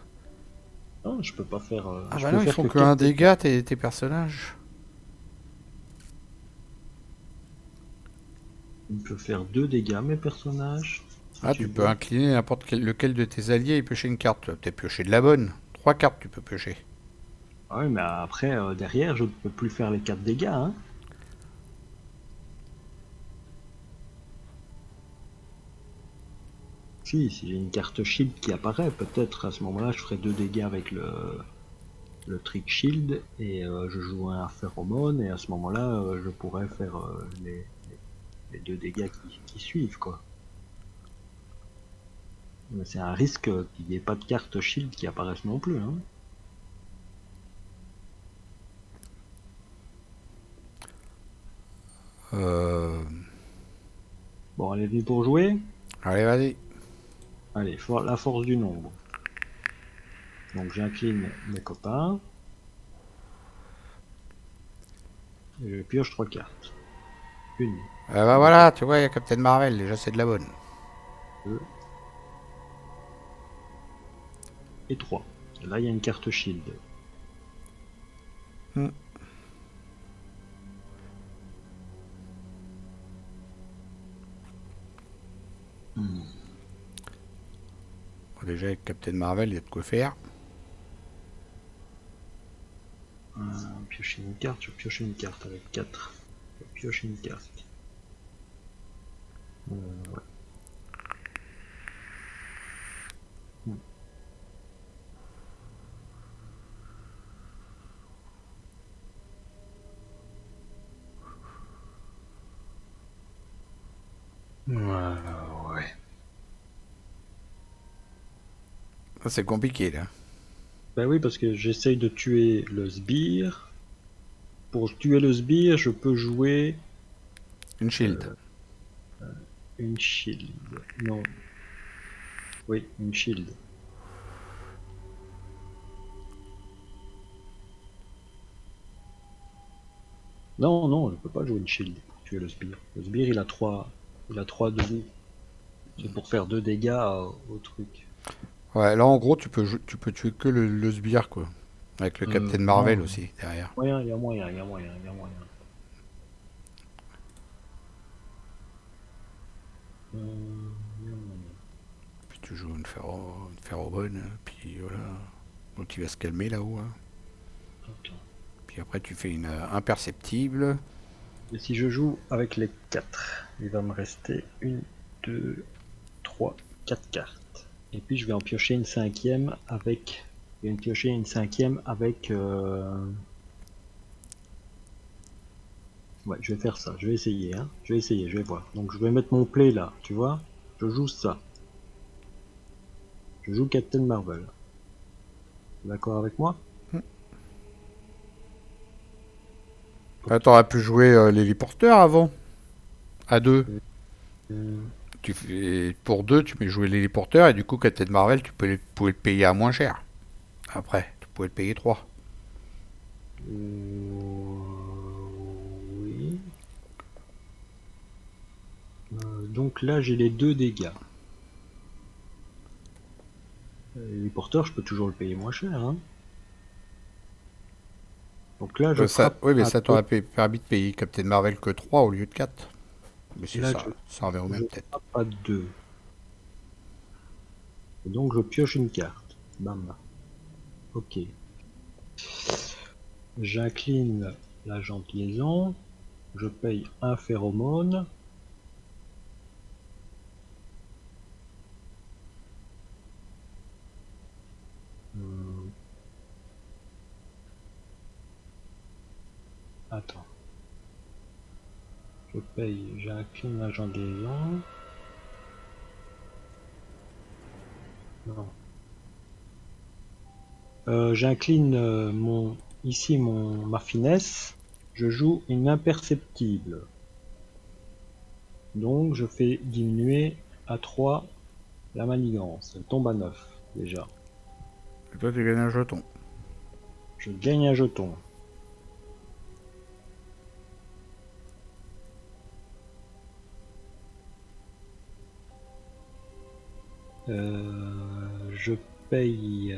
Non, je peux pas faire. Ah Je bah peux non, ils faire font que que un 4 dégâts. dégât tes personnages. Il peut faire 2 dégâts, mes personnages. Si Ah, tu tu peux veux. incliner lequel de tes alliés et piocher une carte. Tu vas peut-être piocher de la bonne. 3 cartes tu peux piocher. Ah oui, mais après, derrière, je ne peux plus faire les 4 dégâts, hein. Si j'ai une carte shield qui apparaît, peut-être à ce moment-là, je ferai 2 dégâts avec le trick shield et je jouerai un phéromone et à ce moment-là, je pourrais faire les 2 dégâts qui suivent, quoi. Mais c'est un risque qu'il n'y ait pas de carte shield qui apparaisse non plus, hein. Euh... Bon, allez, vite pour jouer. Allez, vas-y. Allez, la force du nombre. Donc j'incline mes copains et je pioche 3 cartes. Une, Bah voilà, tu vois, il y a Captain Marvel. Déjà, c'est de la bonne. 2 et 3. Là, il y a une carte shield. Hmm. déjà avec Captain Marvel, il y a de quoi faire. Piocher une carte, je pioche une carte avec 4. Je pioche une carte. Ouais. Ouais. Ça, c'est compliqué là. Bah oui, parce que j'essaye de tuer le sbire. Pour tuer le sbire, je peux jouer Une shield. une shield. Non. Oui, une shield. Non, non, je peux pas jouer une shield pour tuer le sbire. Le sbire, il a 3 debout. C'est pour faire 2 dégâts au truc. Ouais, là en gros, tu peux tuer que le sbire quoi. Avec le Captain Marvel Non. aussi derrière. Moyen, il y a moyen, il y a moyen, il y a moyen. Il y a moyen. Puis tu joues une phéromone, puis voilà. Donc il va se calmer là-haut. Hein. Attends. Puis après, tu fais une imperceptible. Et si je joue avec les 4, il va me rester 1, 2, 3, 4 cartes. Et puis je vais en piocher une cinquième avec. Je vais en piocher une cinquième avec. Ouais, je vais faire ça. Je vais essayer. Hein. Je vais essayer. Je vais voir. Donc je vais mettre mon play là. Tu vois. Je joue ça. Je joue Captain Marvel. D'accord avec moi? Ah, t'aurais pu jouer l'héliporteur avant. À deux. Euh, Tu fais, pour deux, tu mets jouer l'héliporteur et du coup, Captain Marvel, pouvais le payer à moins cher. Après, tu pouvais le payer 3. oui. Donc là, j'ai les 2 dégâts. Les porteurs, je peux toujours le payer moins cher. Hein. Donc là, je frappe Oui, mais à ça 2. t'aurait permis de payer Captain Marvel que 3 au lieu de 4. Mais c'est Là, ça, ça revient au je même peut-être. frappe à 2. Et donc, je pioche une carte. Bam. Ok. J'incline l'agent de liaison. Je paye un phéromone. Attends. J'incline l'agent de liaison. Non. J'incline ma finesse. Je joue une imperceptible. Donc je fais diminuer à 3 la manigance. Elle tombe à 9 déjà. Et toi, tu gagnes un jeton. Je gagne un jeton. Je paye.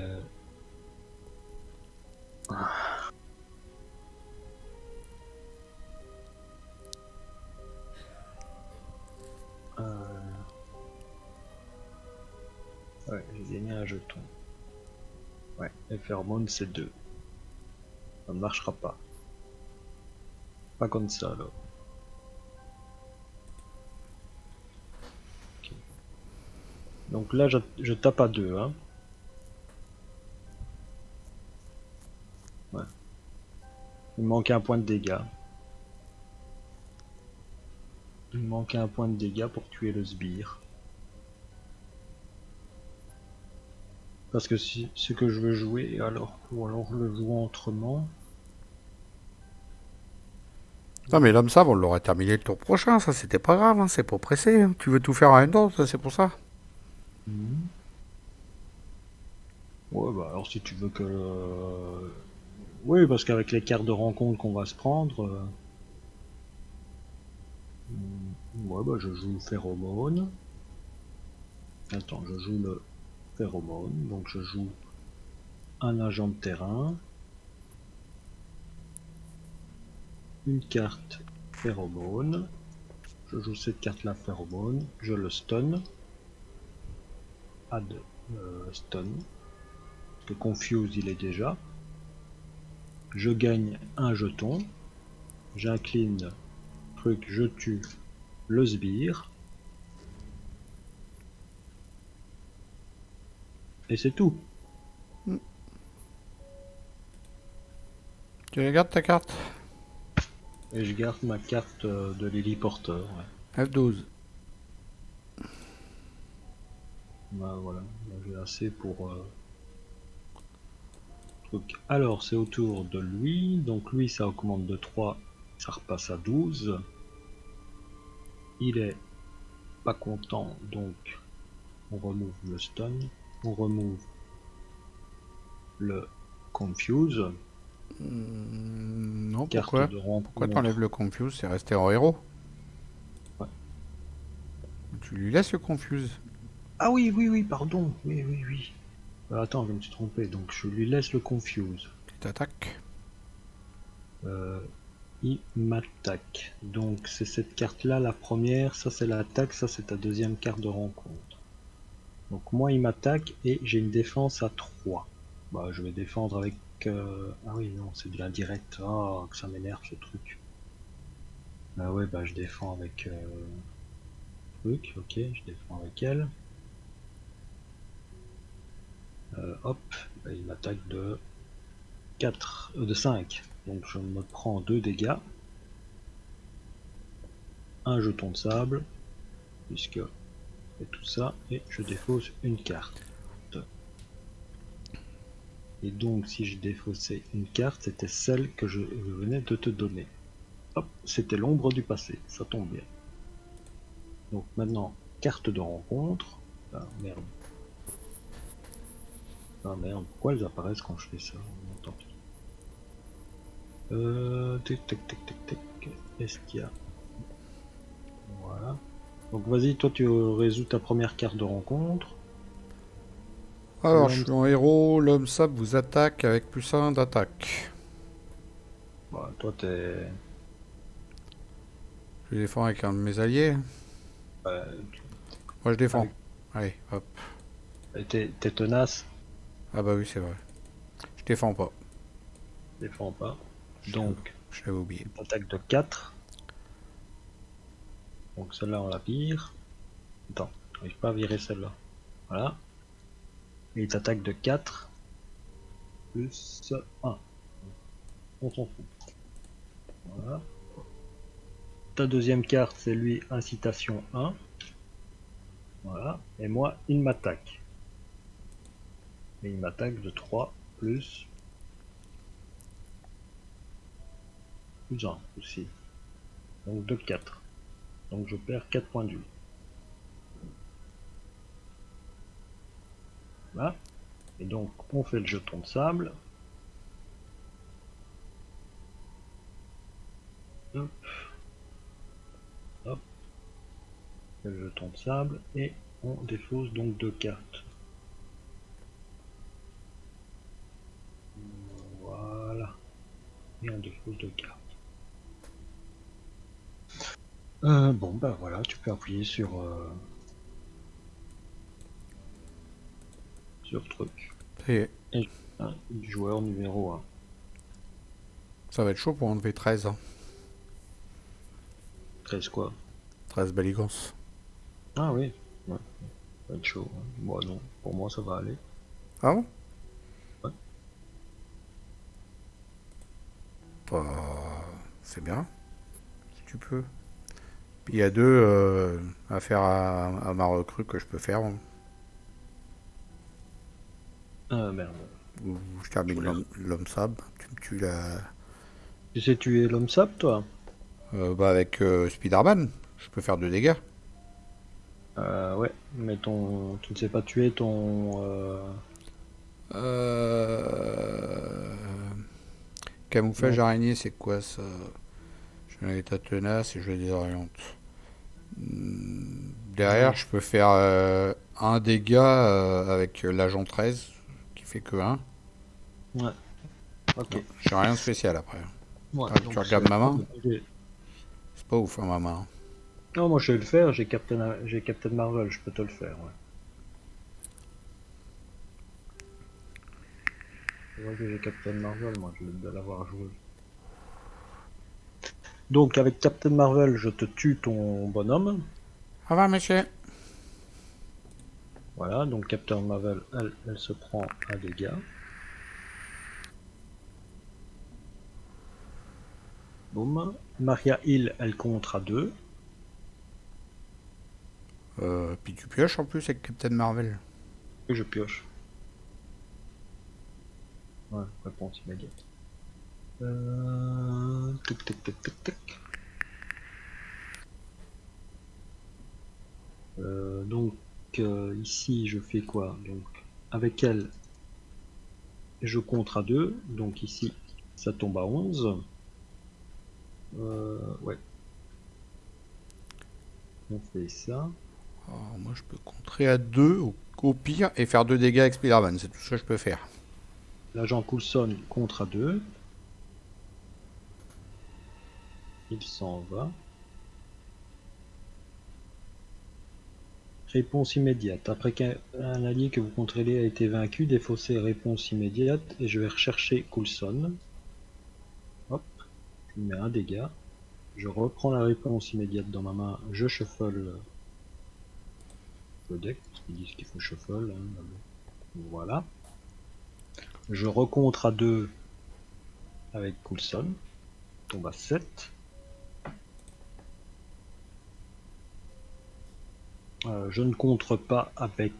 Ouais, j'ai gagné un jeton. Ouais, et pheromone c'est 2. Ça ne marchera pas. Pas comme ça alors. Okay. Donc là je tape à 2. Hein. Ouais. Il me manquait un point de dégâts. Il me manquait un point de dégâts pour tuer le sbire. Parce que si ce que je veux jouer, alors, ou alors le jouer autrement. Non, mais l'homme sable, on l'aurait terminé le tour prochain, ça c'était pas grave, hein, c'est pas pressé. Hein. Tu veux tout faire en même temps, ça c'est pour ça. Mhm. Ouais, bah alors si tu veux que. Oui, parce qu'avec les cartes de rencontre qu'on va se prendre. Ouais, bah je joue phéromone. Attends, je joue le phéromone. Donc je joue un agent de terrain. Une carte phéromone. Je joue cette carte là phéromone. Je le stun. add stun. Le confuse il est déjà. Je gagne un jeton. J'incline truc, je tue le sbire. Et c'est tout. Tu regardes ta carte? Et je garde ma carte de Lily Porter. Ouais. F12. Bah, voilà, j'ai assez pour truc. Alors c'est au tour de lui. Donc lui ça augmente de 3, ça repasse à 12. Il est pas content, donc on remove le stun, on remove le confuse. Non, Carte pourquoi? de Pourquoi rencontre. t'enlèves le confuse? C'est resté en héros. Ouais. Tu lui laisses le confuse. Ah oui, oui, oui, pardon. Oui, oui, oui. Attends, je me suis trompé. Donc je lui laisse le confuse. Petite attaque. Il m'attaque. Donc c'est cette carte-là, la première. Ça c'est l'attaque. Ça c'est ta deuxième carte de rencontre. Donc moi il m'attaque et j'ai une défense à 3. Bah je vais défendre avec... Ah oui, non, c'est de l'indirect. Ah, que ça m'énerve ce truc. Ah ouais, bah je défends avec... truc, ok, je défends avec elle. Hop, bah, il m'attaque de 4, de 5. Donc je me prends 2 dégâts. Un jeton de sable, puisque et tout ça, et je défausse une carte. Et donc si je défaussais une carte, c'était celle que je venais de te donner. Hop, c'était l'ombre du passé, ça tombe bien. Donc maintenant, carte de rencontre. Ah merde. Ah merde, pourquoi elles apparaissent quand je fais ça? Bon, tant pis. Tic tac tac tac tac. Est-ce qu'il y a... Voilà. Donc vas-y, toi tu résous ta première carte de rencontre. Alors, je suis en héros. L'homme sable vous attaque avec +1 d'attaque. Bah, toi t'es... Je défends avec un de mes alliés. Moi, je défends. Allez, hop. T'es tenace. Ah bah oui, c'est vrai. Je défends pas. Défends pas. Donc, Je l'avais oublié. attaque de 4. Donc celle-là on la vire. Attends, j'arrive pas à virer celle-là. Voilà. Et il t'attaque de 4. Plus 1. On s'en fout. Voilà. Ta deuxième carte, c'est lui, incitation 1. Voilà. Et moi, il m'attaque. Et il m'attaque de 3 plus 1 aussi. Donc de 4. Donc je perds 4 points de vie. Voilà. Et donc on fait le jeton de sable. Hop. Hop. Le jeton de sable. Et on défausse donc 2 cartes. Voilà. Et on défausse 2 cartes. Bon bah voilà, tu peux appuyer sur truc. Et Et joueur numéro 1. ça va être chaud pour enlever 13. Hein. 13 quoi? 13 baligances. Ah oui, ouais. Ça va être chaud. Hein. Bon non, pour moi ça va aller. Ah bon? Ouais. Bah, c'est bien. Si tu peux. Puis il y a 2 à faire à ma recrue que je peux faire. Merde. Ou je termine l'homme sable. Tu me tues la. Tu sais tuer l'homme sable toi? Bah avec Spider-Man, je peux faire 2 dégâts. Ouais, mais tu ne sais pas tuer ton... Camouflage non. araignée, c'est quoi ça? Je mets l'état tenace et je le désoriente. Derrière, je peux faire un dégât avec l'agent 13, qui fait que 1. Ouais, ok. Non, j'ai rien de spécial après. Ouais, Tu regardes ma main? j'ai- C'est pas ouf, hein, ma main. Non, moi je vais le faire, j'ai Captain Marvel, je peux te le faire. Ouais. C'est vrai que j'ai Captain Marvel, moi, je vais l'avoir joué. Donc, avec Captain Marvel, je te tue ton bonhomme. Au revoir, monsieur. Voilà, donc Captain Marvel, elle se prend un dégât. Boum. Maria Hill, elle contre à 2. Puis tu pioches en plus avec Captain Marvel. Et je pioche. Ouais, réponse immédiate. Tic, tic, tic, tic, tic. Donc, ici, je fais quoi? Donc, avec elle, je compte à 2. Donc ici, ça tombe à 11. Ouais. On fait ça. Alors, moi, je peux contrer à 2 au pire et faire 2 dégâts avec Spider-Man. C'est tout ce que je peux faire. L'agent Coulson contre à 2. Il s'en va. Réponse immédiate. Après qu'un allié que vous contrôlez a été vaincu, défaussez réponse immédiate et je vais rechercher Coulson. Hop, je mets un dégât. Je reprends la réponse immédiate dans ma main. Je shuffle le deck, parce qu'ils disent qu'il faut shuffle. Hein. Voilà. Je recontre à 2 avec Coulson. Tombe à 7. Je ne contre pas avec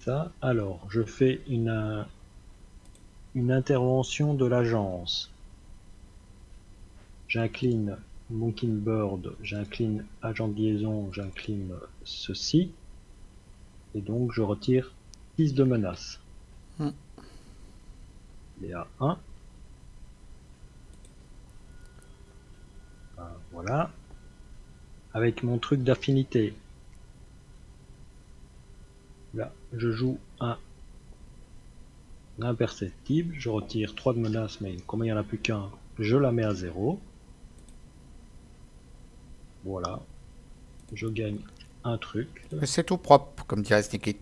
ça. Alors, je fais une intervention de l'agence. J'incline Mockingbird, j'incline agent de liaison, j'incline ceci. Et donc, je retire 6 de menace. Il est à 1. Voilà. Avec mon truc d'affinité. Là, je joue un imperceptible. Je retire 3 de menace, mais comme il n'y en a plus qu'un, je la mets à 0. Voilà. Je gagne un truc. C'est tout propre, comme dirait Sneakit.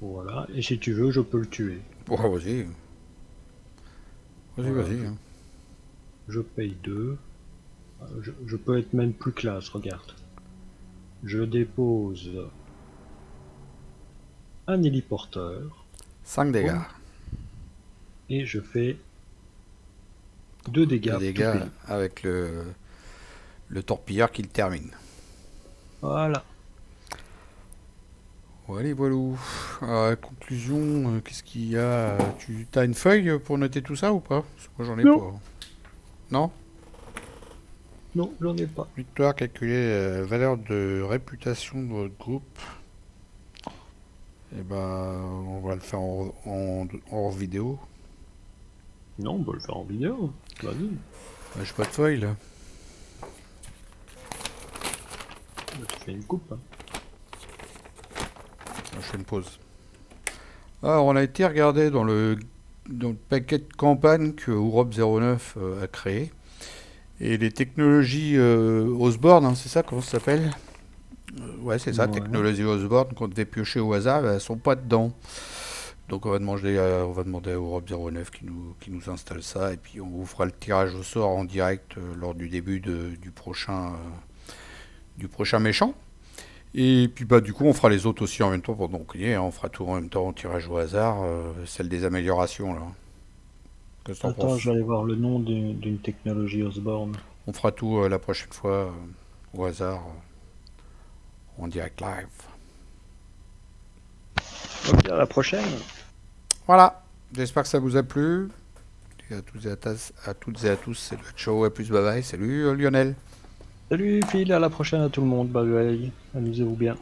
Voilà. Et si tu veux, je peux le tuer. Oh, vas-y. Vas-y, Voilà. vas-y. Je paye 2. Je peux être même plus classe, regarde. Je dépose un héliporteur. 5 dégâts. Boum. Et je fais 2 dégâts. 2 dégâts avec le torpilleur qui le termine. Voilà. Allez, voilou. Conclusion, qu'est-ce qu'il y a? Tu as une feuille pour noter tout ça ou pas? Parce que moi, j'en ai Non. pas. Non? Non, j'en ai pas. Victoire, calculer valeur de réputation de votre groupe. Et ben, on va le faire en vidéo. Non, on peut le faire en vidéo. Vas-y. J'ai pas de feuille là. Tu fais une coupe. Hein. Je fais une pause. Alors, on a été regardé dans le paquet de campagne que Europe 09 a créé. Et les technologies Osborne, hein, c'est ça, comment ça s'appelle? Ouais, c'est ça, Ouais. technologie Osborne qu'on devait piocher au hasard, elles sont pas dedans. Donc on va demander à Europe 09 qui nous installe ça, et puis on vous fera le tirage au sort en direct lors du début du prochain méchant. Et puis bah du coup on fera les autres aussi en même temps, donc on fera tout en même temps, tirage au hasard, celle des améliorations là. Qu'est-ce que t'en Attends, penses? je vais aller voir le nom d'une technologie Osborne. On fera tout la prochaine fois au hasard, en direct live. Ok, à la prochaine. Voilà, j'espère que ça vous a plu. Et à toutes et à tous, c'est le ciao et plus bye bye. Salut Lionel. Salut Phil, à la prochaine à tout le monde. Bye bye. Amusez-vous bien.